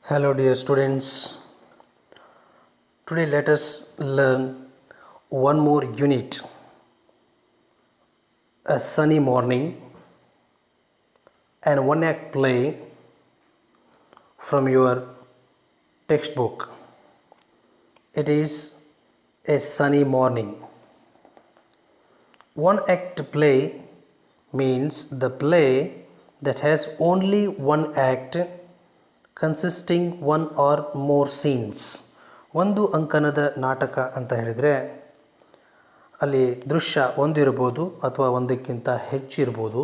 Hello, dear students. Today, let us learn one more unit, a sunny morning, and one act play from your textbook. It is a sunny morning. One act play means the play that has only one act consisting one or more scenes. ಒಂದು ಅಂಕಣದ ನಾಟಕ ಅಂತ ಹೇಳಿದರೆ ಅಲ್ಲಿ ದೃಶ್ಯ ಒಂದು ಇರ್ಬೋದು ಅಥವಾ ಒಂದಕ್ಕಿಂತ ಹೆಚ್ಚು ಇರ್ಬೋದು.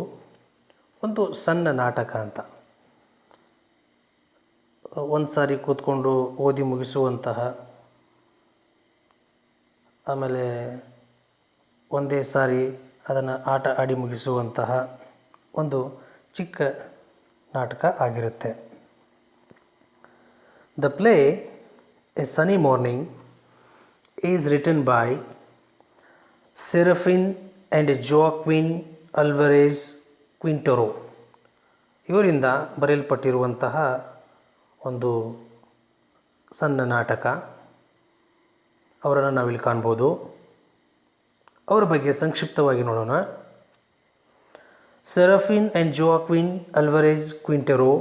ಒಂದು ಸಣ್ಣ ನಾಟಕ ಅಂತ ಒಂದು ಸಾರಿ ಕೂತ್ಕೊಂಡು ಓದಿ ಮುಗಿಸುವಂತಹ, ಆಮೇಲೆ ಒಂದೇ ಸಾರಿ ಅದನ್ನು ಆಟ ಆಡಿ ಮುಗಿಸುವಂತಹ ಒಂದು ಚಿಕ್ಕ ನಾಟಕ ಆಗಿರುತ್ತೆ. The play A Sunny Morning is written by Serafin and Joaquin Alvarez Quintero. ಇವರಿಂದ ಬರೆಯಲ್ಪಟ್ಟಿರುವಂತಹ ಒಂದು ಸಣ್ಣ ನಾಟಕ. ಅವರನ್ನು ನಾವಿಲ್ಲಿ ಕಾಣ್ಬೋದು. ಅವರ ಬಗ್ಗೆ ಸಂಕ್ಷಿಪ್ತವಾಗಿ ನೋಡೋಣ. Serafin and Joaquin Alvarez Quintero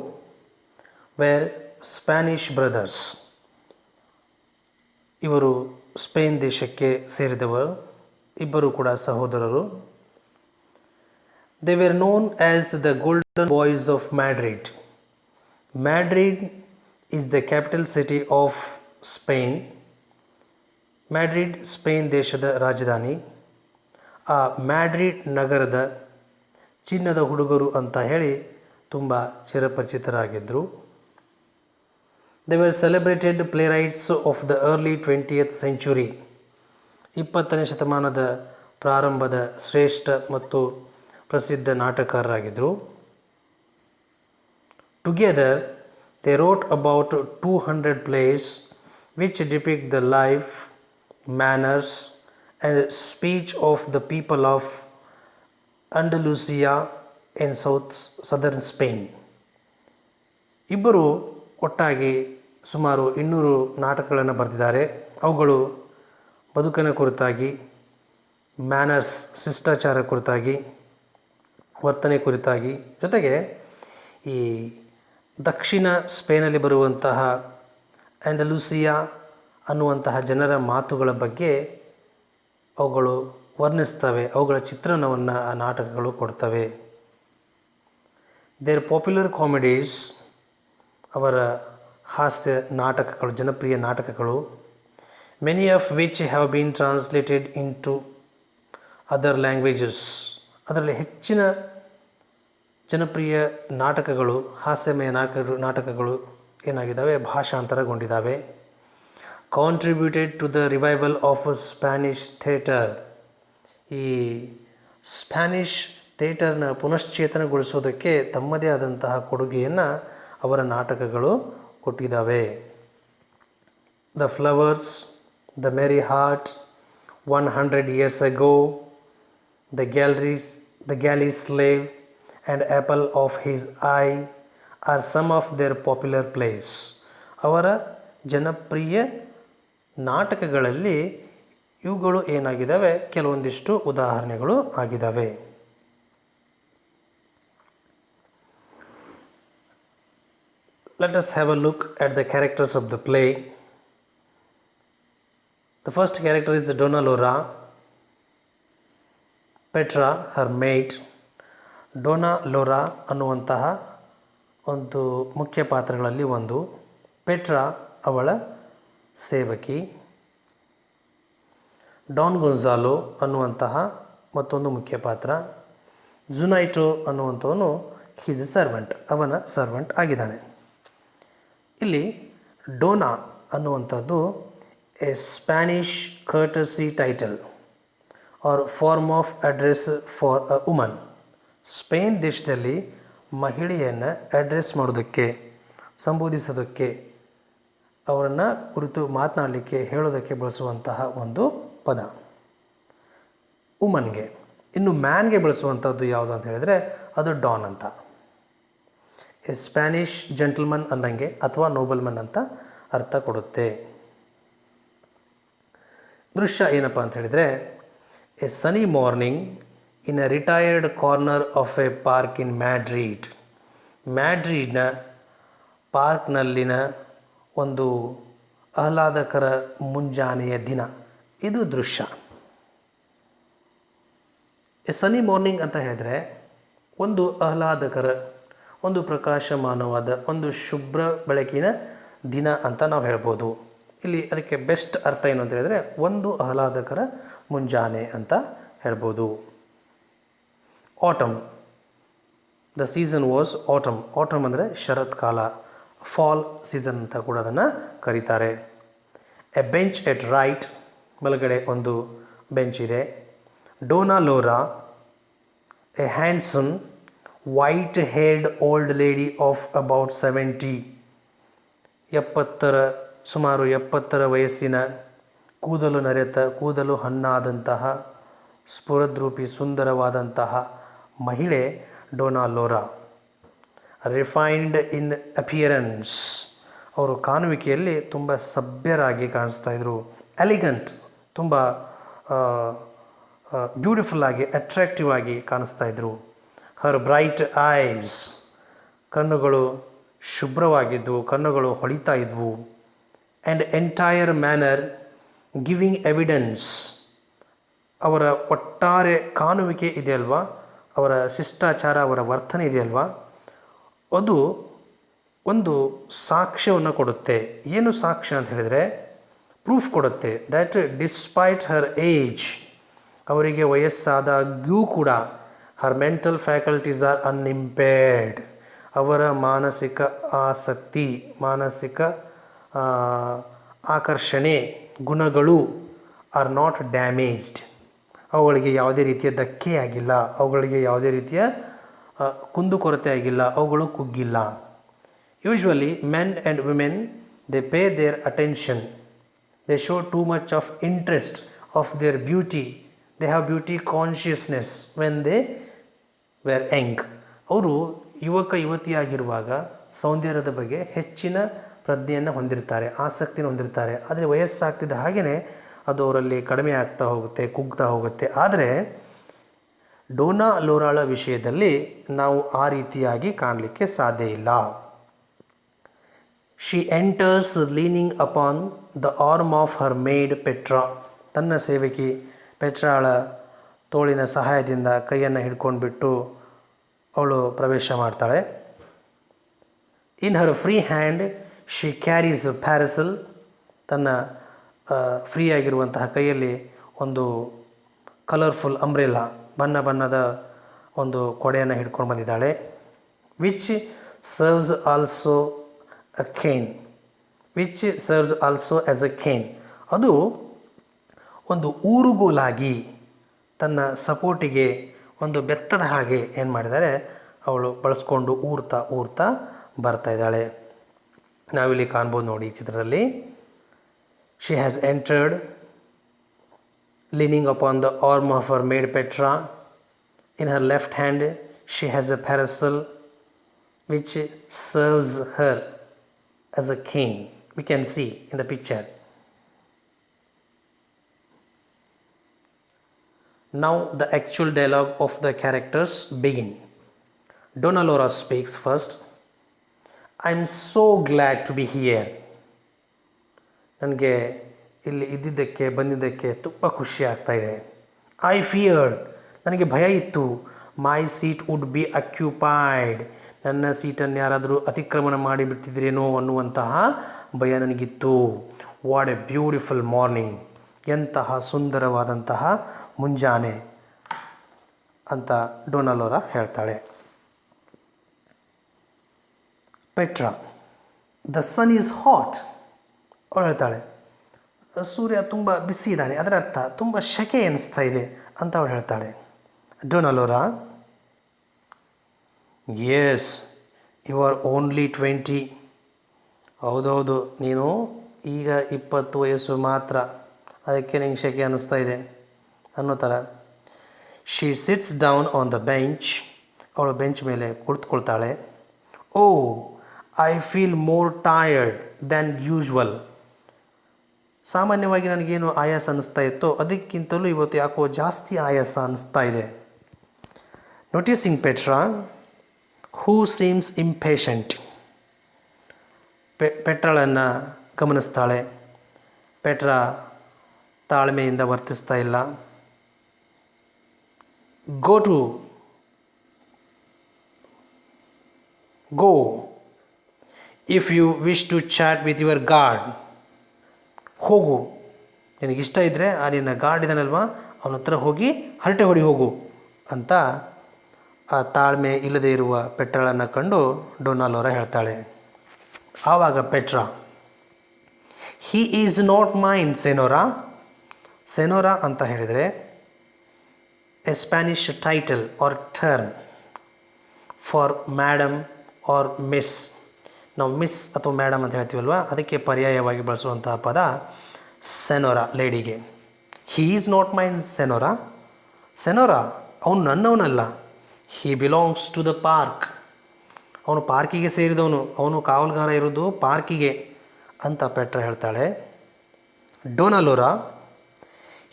were Spanish brothers. ಇವರು ಸ್ಪೇನ್ ದೇಶಕ್ಕೆ ಸೇರಿದವರು, ಇಬ್ಬರು ಕೂಡ ಸಹೋದರರು. They were known as the golden boys of Madrid. Madrid is the capital city of Spain. Madrid Spain ದೇಶದ ರಾಜಧಾನಿ. ಆ ಮ್ಯಾಡ್ರಿಡ್ ನಗರದ ಚಿನ್ನದ ಹುಡುಗರು ಅಂತ ಹೇಳಿ ತುಂಬ ಚಿರಪರಿಚಿತರಾಗಿದ್ದರು. They were celebrated playwrights of the early 20th century. 20ನೇ ಶತಮಾನದ ಪ್ರಾರಂಭದ ಶ್ರೇಷ್ಠ ಮತ್ತು ಪ್ರಸಿದ್ಧ ನಾಟಕರಾಗಿದ್ದರು. Together they wrote about 200 plays which depict the life, manners and speech of the people of Andalusia in southern Spain. ಇಬ್ಬರು ಒಟ್ಟಾಗಿ ಸುಮಾರು 200 ನಾಟಕಗಳನ್ನು ಬರೆದಿದ್ದಾರೆ. ಅವುಗಳು ಬದುಕಿನ ಕುರಿತಾಗಿ, ಮ್ಯಾನರ್ಸ್ ಶಿಷ್ಟಾಚಾರ ಕುರಿತಾಗಿ, ವರ್ತನೆ ಕುರಿತಾಗಿ, ಜೊತೆಗೆ ಈ ದಕ್ಷಿಣ ಸ್ಪೇನಲ್ಲಿ ಬರುವಂತಹ ಆ್ಯಂಡಲೂಸಿಯಾ ಅನ್ನುವಂತಹ ಜನರ ಮಾತುಗಳ ಬಗ್ಗೆ ಅವುಗಳು ವರ್ಣಿಸ್ತವೆ. ಅವುಗಳ ಚಿತ್ರಣವನ್ನು ಆ ನಾಟಕಗಳು ಕೊಡ್ತವೆ. ದೇರ್ ಪಾಪ್ಯುಲರ್ ಕಾಮಿಡೀಸ್, ಅವರ ಹಾಸ್ಯ ನಾಟಕಗಳು, ಜನಪ್ರಿಯ ನಾಟಕಗಳು, many of which have been translated into other languages. ಅದರಲ್ಲಿ ಹೆಚ್ಚಿನ ಜನಪ್ರಿಯ ನಾಟಕಗಳು, ಹಾಸ್ಯಮಯ ನಾಟಕಗಳು ಏನಾಗಿದ್ದಾವೆ, ಭಾಷಾಂತರಗೊಂಡಿದ್ದಾವೆ. Contributed to the revival of Spanish theatre. ಈ ಸ್ಪ್ಯಾನಿಷ್ ಥಿಯೇಟರ್ನ ಪುನಶ್ಚೇತನಗೊಳಿಸೋದಕ್ಕೆ ತಮ್ಮದೇ ಆದಂತಹ ಕೊಡುಗೆಯನ್ನು ಅವರ ನಾಟಕಗಳು ಕೊಟ್ಟಿದ್ದಾವೆ. The flowers, the merry heart, 100 years ago, the galley slave and apple of his eye are some of their popular plays. ಅವರ ಜನಪ್ರಿಯ ನಾಟಕಗಳಲ್ಲಿ ಇವುಗಳು ಏನಾಗಿದ್ದಾವೆ, ಕೆಲವೊಂದಿಷ್ಟು ಉದಾಹರಣೆಗಳು ಆಗಿದ್ದಾವೆ. Let us have a look at the characters of the play. The first character is Donna Laura. Petra, her maid. Donna Laura ಅನ್ನುವಂತಹ ಒಂದು ಮುಖ್ಯ ಪಾತ್ರಗಳಲ್ಲಿ ಒಂದು. ಪೆಟ್ರಾ ಅವಳ ಸೇವಕಿ. ಡಾನ್ ಗೊನ್ಸಾಲೋ ಅನ್ನುವಂತಹ ಮತ್ತೊಂದು ಮುಖ್ಯ ಪಾತ್ರ. ಜುನೈಟೋ ಅನ್ನುವಂಥವನು ಹೀಸ್ ಎ ಸರ್ವೆಂಟ್, ಅವನ ಸರ್ವೆಂಟ್ ಆಗಿದ್ದಾನೆ. ಇಲ್ಲಿ ಡೋನಾ ಅನ್ನುವಂಥದ್ದು a Spanish courtesy title or form of address for a woman. Spain ದೇಶದಲ್ಲಿ ಮಹಿಳೆಯನ್ನು ಅಡ್ರೆಸ್ ಮಾಡೋದಕ್ಕೆ, ಸಂಬೋಧಿಸೋದಕ್ಕೆ, ಅವರನ್ನು ಕುರಿತು ಮಾತನಾಡಲಿಕ್ಕೆ, ಹೇಳೋದಕ್ಕೆ ಬಳಸುವಂತಹ ಒಂದು ಪದ ವುಮನ್ಗೆ. ಇನ್ನು ಮ್ಯಾನ್ಗೆ ಬಳಸುವಂಥದ್ದು ಯಾವುದು ಅಂತ ಹೇಳಿದರೆ ಅದು ಡಾನ್ ಅಂತ. ಎ ಸ್ಪ್ಯಾನಿಷ್ ಜೆಂಟಲ್ಮನ್ ಅಂದಂಗೆ ಅಥವಾ ನೋಬಲ್ಮನ್ ಅಂತ ಅರ್ಥ ಕೊಡುತ್ತೆ. ದೃಶ್ಯ ಏನಪ್ಪ ಅಂತ ಹೇಳಿದರೆ, a sunny morning in a retired corner of a park in Madrid. ಮ್ಯಾಡ್ರಿಡ್ನ ಪಾರ್ಕ್ನಲ್ಲಿನ ಒಂದು ಆಹ್ಲಾದಕರ ಮುಂಜಾನೆಯ ದಿನ. ಇದು ದೃಶ್ಯ. ಎ ಸನಿ ಮಾರ್ನಿಂಗ್ ಅಂತ ಹೇಳಿದರೆ ಒಂದು ಆಹ್ಲಾದಕರ, ಒಂದು ಪ್ರಕಾಶಮಾನವಾದ, ಒಂದು ಶುಭ್ರ ಬೆಳಕಿನ ದಿನ ಅಂತ ನಾವು ಹೇಳ್ಬೋದು. ಇಲ್ಲಿ ಅದಕ್ಕೆ ಬೆಸ್ಟ್ ಅರ್ಥ ಏನು ಅಂತ ಹೇಳಿದರೆ ಒಂದು ಆಹ್ಲಾದಕರ ಮುಂಜಾನೆ ಅಂತ ಹೇಳ್ಬೋದು. Atom, the season was atom. Atom ಅಂದರೆ ಶರತ್ಕಾಲ, ಫಾಲ್ ಸೀಸನ್ ಅಂತ ಕೂಡ ಅದನ್ನು ಕರೀತಾರೆ. ಎ ಬೆಂಚ್ ಎಟ್ ರೈಟ್, ಬಲಗಡೆ ಒಂದು ಬೆಂಚ್ ಇದೆ. Dona Laura, a handsome white haired old lady of about 70. ಸುಮಾರು 70 ವಯಸ್ಸಿನ ಕೂದಲು ನರೆತ, ಕೂದಲು ಹಣ್ಣಾದಂತಹ, ಸ್ಫುರದ್ರೂಪಿ ಸುಂದರವಾದಂತಹ ಮಹಿಳೆ ಡೋನಾ ಲೋರಾ. ರಿಫೈನ್ಡ್ ಇನ್ ಅಪಿಯರೆನ್ಸ್, ಅವರು ಕಾಣುವಿಕೆಯಲ್ಲಿ ತುಂಬ ಸಭ್ಯರಾಗಿ ಕಾಣಿಸ್ತಾಯಿದ್ರು. ಎಲಿಗೆಂಟ್, ತುಂಬ ಬ್ಯೂಟಿಫುಲ್ ಆಗಿ, ಅಟ್ರಾಕ್ಟಿವ್ ಆಗಿ ಕಾಣಿಸ್ತಾ ಇದ್ರು. ಹರ್ ಬ್ರೈಟ್ ಐಸ್, ಕಣ್ಣುಗಳು ಶುಭ್ರವಾಗಿದ್ದವು, ಕಣ್ಣುಗಳು ಹೊಳಿತಾ ಇದ್ವು. And entire manner giving evidence, ಅವರ ಒಟ್ಟಾರೆ ಕಾಣುವಿಕೆ ಇದೆಯಲ್ವಾ, ಅವರ ಶಿಷ್ಟಾಚಾರ, ಅವರ ವರ್ತನೆ ಇದೆಯಲ್ವಾ, ಅದು ಒಂದು ಸಾಕ್ಷ್ಯವನ್ನು ಕೊಡುತ್ತೆ. ಏನು ಸಾಕ್ಷ್ಯ ಅಂತ ಹೇಳಿದರೆ, ಪ್ರೂಫ್ ಕೊಡುತ್ತೆ ದ್ಯಾಟ್ ಡಿಸ್ಪೈಟ್ ಹರ್ ಏಜ್, ಅವರಿಗೆ ವಯಸ್ಸಾದಾಗ್ಯೂ ಕೂಡ ಹರ್ ಮೆಂಟಲ್ ಫ್ಯಾಕಲ್ಟೀಸ್ ಆರ್ ಅನ್ಇಂಪೇರ್ಡ್, ಅವರ ಮಾನಸಿಕ ಆಸಕ್ತಿ, ಮಾನಸಿಕ ಆಕರ್ಷಣೆ, ಗುಣಗಳು ಆರ್ ನಾಟ್ ಡ್ಯಾಮೇಜ್ಡ್, ಅವುಗಳಿಗೆ ಯಾವುದೇ ರೀತಿಯ ಧಕ್ಕೆ ಆಗಿಲ್ಲ, ಅವುಗಳಿಗೆ ಯಾವುದೇ ರೀತಿಯ ಕುಂದುಕೊರತೆ ಆಗಿಲ್ಲ, ಅವುಗಳು ಕುಗ್ಗಿಲ್ಲ. Usually men and women they pay their attention, they show too much of interest of their beauty, they have beauty consciousness when they were young. ಅವರು ಯುವತಿಯಾಗಿರುವಾಗ ಸೌಂದರ್ಯದ ಬಗ್ಗೆ ಹೆಚ್ಚಿನ ಪ್ರಜ್ಞೆಯನ್ನು ಹೊಂದಿರ್ತಾರೆ, ಆಸಕ್ತಿಯನ್ನು ಹೊಂದಿರ್ತಾರೆ. ಆದರೆ ವಯಸ್ಸಾಗ್ತಿದ್ದ ಹಾಗೆಯೇ ಅದು ಅವರಲ್ಲಿ ಕಡಿಮೆ ಆಗ್ತಾ ಹೋಗುತ್ತೆ, ಕುಗ್ತಾ ಹೋಗುತ್ತೆ. ಆದರೆ ಡೋನಾ ಲೋರಾಳ ವಿಷಯದಲ್ಲಿ ನಾವು ಆ ರೀತಿಯಾಗಿ ಕಾಣಲಿಕ್ಕೆ ಸಾಧ್ಯ ಇಲ್ಲ. She enters leaning upon the arm of her made Petra, ತನ್ನ ಸೇವಕಿ ಪೆಟ್ರಾಳ ತೋಳಿನ ಸಹಾಯದಿಂದ ಕೈಯನ್ನು ಹಿಡ್ಕೊಂಡ್ಬಿಟ್ಟು ಅವಳು ಪ್ರವೇಶ ಮಾಡ್ತಾಳೆ. ಇನ್ ಹರ್ ಫ್ರೀ ಹ್ಯಾಂಡ್ ಶಿ ಕ್ಯಾರೀಸ್ ಪ್ಯಾರಸಲ್, ತನ್ನ ಫ್ರೀ ಆಗಿರುವಂತಹ ಕೈಯಲ್ಲಿ ಒಂದು ಕಲರ್ಫುಲ್ ಅಂಬ್ರೆಲಾ, ಬಣ್ಣ ಬಣ್ಣದ ಒಂದು ಕೊಡೆಯನ್ನು ಹಿಡ್ಕೊಂಡು ಬಂದಿದ್ದಾಳೆ. Which serves also a cane, which serves also as a cane, ಅದು ಒಂದು ಊರುಗೋಲಾಗಿ ತನ್ನ ಸಪೋರ್ಟಿಗೆ ಒಂದು ಬೆತ್ತದ ಹಾಗೆ ಏನು ಮಾಡಿದ್ದಾರೆ, ಅವಳು ಬಳಸ್ಕೊಂಡು ಊರ್ತಾ ಬರ್ತಾ ಇದ್ದಾಳೆ. ನಾವಿಲ್ಲಿ ಕಾಣ್ಬೋದು ನೋಡಿ ಈ ಚಿತ್ರದಲ್ಲಿ. She has entered leaning upon the arm of her maid Petra. In her left hand she has a parasol which serves her as a cane. We can see in the picture. Now the actual dialogue of the characters begin. Donna Laura speaks first. I am so glad to be here. ನನಗೆ ಇಲ್ಲಿ ಇದ್ದಿದ್ದಕ್ಕೆ ಬಂದಿದ್ದಕ್ಕೆ ತುಂಬ ಖುಷಿ ಆಗ್ತಾಯಿದೆ. I feared, ನನಗೆ ಭಯ ಇತ್ತು. My seat would be occupied, ನನ್ನ ಸೀಟನ್ನು ಯಾರಾದರೂ ಅತಿಕ್ರಮಣ ಮಾಡಿಬಿಟ್ಟಿದ್ರೇನೋ ಅನ್ನುವಂತಹ ಭಯ ನನಗಿತ್ತು. ವಾಟ್ ಎ ಬ್ಯೂಟಿಫುಲ್ ಮಾರ್ನಿಂಗ್, ಎಂತಹ ಸುಂದರವಾದಂತಹ ಮುಂಜಾನೆ ಅಂತ ಡೋನಾ ಲೋರಾ ಹೇಳ್ತಾಳೆ. Petra, the sun is hot, ಅವಳು ಹೇಳ್ತಾಳೆ ಸೂರ್ಯ ತುಂಬ ಬಿಸಿ ಇದ್ದಾನೆ, ಅದರ ಅರ್ಥ ತುಂಬ ಶೆಕೆ ಎನಿಸ್ತಾ ಇದೆ ಅಂತ ಅವಳು ಹೇಳ್ತಾಳೆ. Dona Laura, yes you are only 20, ಹೌದೌದು ನೀನು ಈಗ 20 ವಯಸ್ಸು ಮಾತ್ರ, ಅದಕ್ಕೆ ನಿಂಗೆ ಶೆಕೆ ಅನ್ನಿಸ್ತಾ ಇದೆ ಅನ್ನೋ ಥರ. She sits down on the bench, ಅವಳು ಬೆಂಚ್ ಮೇಲೆ ಕುಳಿತುಕೊಳ್ತಾಳೆ. Oh I feel more tired than usual. ಸಾಮಾನ್ಯವಾಗಿ ನನಗೇನು ಆಯಾಸ ಅನ್ನಿಸ್ತಾ ಇತ್ತೋ ಅದಕ್ಕಿಂತಲೂ ಇವತ್ತು ಯಾಕೋ ಜಾಸ್ತಿ ಆಯಾಸ ಅನ್ನಿಸ್ತಾ ಇದೆ. Noticing Petra who seems impatient. ಪೆಟ್ರಾಳನ್ನು ಗಮನಿಸ್ತಾಳೆ. ಪೆಟ್ರಾ ತಾಳ್ಮೆಯಿಂದ ವರ್ತಿಸ್ತಾ ಇಲ್ಲ. Go if you wish to chat with your guard. ಹೋಗು, ನಿನಗಿಷ್ಟ ಇದ್ದರೆ ಆ ನಿನ್ನ ಗಾರ್ಡ್ ಇದ್ದಾನಲ್ವ ಅವನ ಹತ್ರ ಹೋಗಿ ಹರಟೆ ಹೊಡಿ ಹೋಗು ಅಂತ ಆ ತಾಳ್ಮೆ ಇಲ್ಲದೆ ಇರುವ ಪೆಟ್ರಾಳನ್ನು ಕಂಡು ಡೊನ್ನಾ ಲೋರಾ ಹೇಳ್ತಾಳೆ. ಆವಾಗ Petra, he is not mine senora. Senora ಅಂತ ಹೇಳಿದರೆ a Spanish title or term for madam or miss. ನಾವು ಮಿಸ್ ಅಥವಾ ಮ್ಯಾಡಮ್ ಅಂತ ಹೇಳ್ತೀವಲ್ವ, ಅದಕ್ಕೆ ಪರ್ಯಾಯವಾಗಿ ಬಳಸುವಂತಹ ಪದ ಸೆನೋರಾ, ಲೇಡಿಗೆ. He is not mine senora. Senora ಅವನು ನನ್ನವನಲ್ಲ. He belongs to the park. ಅವನು ಪಾರ್ಕಿಗೆ ಸೇರಿದವನು, ಅವನು ಕಾವಲುಗಾರ ಇರೋದು ಪಾರ್ಕಿಗೆ ಅಂತ ಪೆಟ್ರಾ ಹೇಳ್ತಾಳೆ. Dona Laura,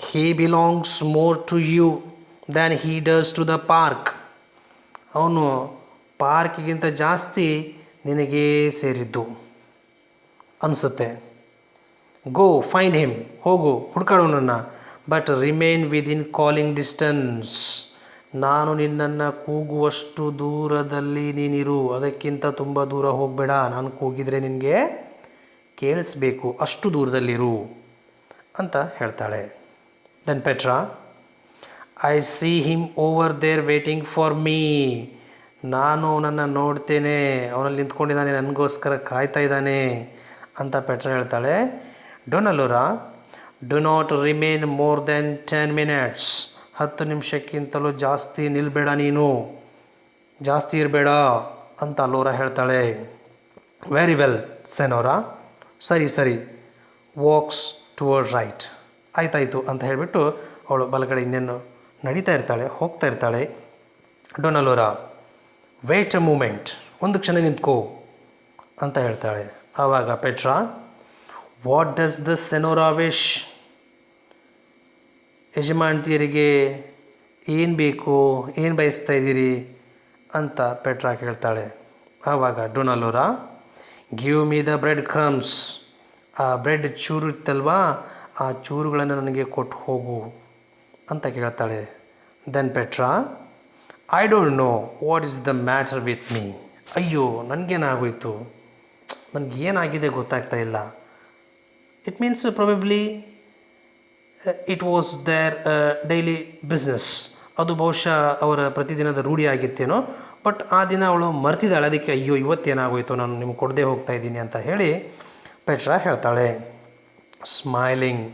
he belongs more to you than he does to the park. ಅವನು ಪಾರ್ಕಿಗಿಂತ ಜಾಸ್ತಿ ನಿನಗೇ ಸೇರಿದ್ದು ಅನಿಸುತ್ತೆ. ಗೋ ಫೈಂಡ್ ಹಿಮ್, ಹೋಗು ಹುಡ್ಕಾಡೋನನ್ನು. But remain within calling distance. ನಾನು ನಿನ್ನನ್ನು ಕೂಗುವಷ್ಟು ದೂರದಲ್ಲಿ ನೀನಿರು, ಅದಕ್ಕಿಂತ ತುಂಬ ದೂರ ಹೋಗಬೇಡ. ನಾನು ಕೂಗಿದರೆ ನಿನಗೆ ಕೇಳಿಸ್ಬೇಕು, ಅಷ್ಟು ದೂರದಲ್ಲಿರು ಅಂತ ಹೇಳ್ತಾಳೆ. Then Petra, I see him over there waiting for me. ನಾನು ಅವನನ್ನು ನೋಡ್ತೇನೆ, ಅವನಲ್ಲಿ ನಿಂತ್ಕೊಂಡಿದ್ದಾನೆ, ನನಗೋಸ್ಕರ ಕಾಯ್ತಾ ಇದ್ದಾನೆ ಅಂತ ಪೆಟ್ರಾ ಹೇಳ್ತಾಳೆ. Dona ಲೋರಾ, do not remain more than 10 minutes. 10 ನಿಮಿಷಕ್ಕಿಂತಲೂ ಜಾಸ್ತಿ ನಿಲ್ಲಬೇಡ, ನೀನು ಜಾಸ್ತಿ ಇರಬೇಡ ಅಂತ ಲೋರಾ ಹೇಳ್ತಾಳೆ. ವೆರಿ ವೆಲ್ ಸೆನೋರಾ, ಸರಿ ಸರಿ. Walks toward right. ಆಯ್ತಾಯಿತು ಅಂತ ಹೇಳಿಬಿಟ್ಟು ಅವಳು ಬಲಗಡೆ ಇನ್ನೇನು ನಡೀತಾ ಇರ್ತಾಳೆ, ಹೋಗ್ತಾ ಇರ್ತಾಳೆ. Donna Laura, wait a moment, ಒಂದು ಕ್ಷಣ ನಿಂತ್ಕೋ ಅಂತ ಹೇಳ್ತಾಳೆ. ಆವಾಗ Petra, what does the senora wish. ಯಜಮಾನ್ತಿಯರಿಗೆ ಏನು ಬೇಕು, ಏನು ಬಯಸ್ತಾ ಇದ್ದೀರಿ ಅಂತ ಪೆಟ್ರಾ ಕೇಳ್ತಾಳೆ. ಆವಾಗ Donna Laura, give me the bread crumbs. ಆ ಬ್ರೆಡ್ ಚೂರು ಇತ್ತಲ್ವಾ, ಆ ಚೂರುಗಳನ್ನು ನನಗೆ ಕೊಟ್ಟು ಹೋಗು ಅಂತ ಕೇಳ್ತಾಳೆ. Then Petra, I don't know what is the matter with me. ಅಯ್ಯೋ ನನಗೇನಾಗೋಯ್ತು, ನನಗೇನಾಗಿದೆ ಗೊತ್ತಾಗ್ತಾ ಇಲ್ಲ. It means probably it was there daily business. ಅದು ಬಹುಶಃ ಅವರ ಪ್ರತಿದಿನದ ರೂಢಿ ಆಗಿತ್ತೇನೋ. ಬಟ್ ಆ ದಿನ ಅವಳು ಮರ್ತಿದ್ದಾಳೆ, ಅದಕ್ಕೆ ಅಯ್ಯೋ ಇವತ್ತೇನಾಗೋಯ್ತು, ನಾನು ನಿಮ್ಗೆ ಕೊಡದೆ ಹೋಗ್ತಾ ಇದ್ದೀನಿ ಅಂತ ಹೇಳಿ ಪೆಟ್ರಾ ಹೇಳ್ತಾಳೆ. ಸ್ಮೈಲಿಂಗ್,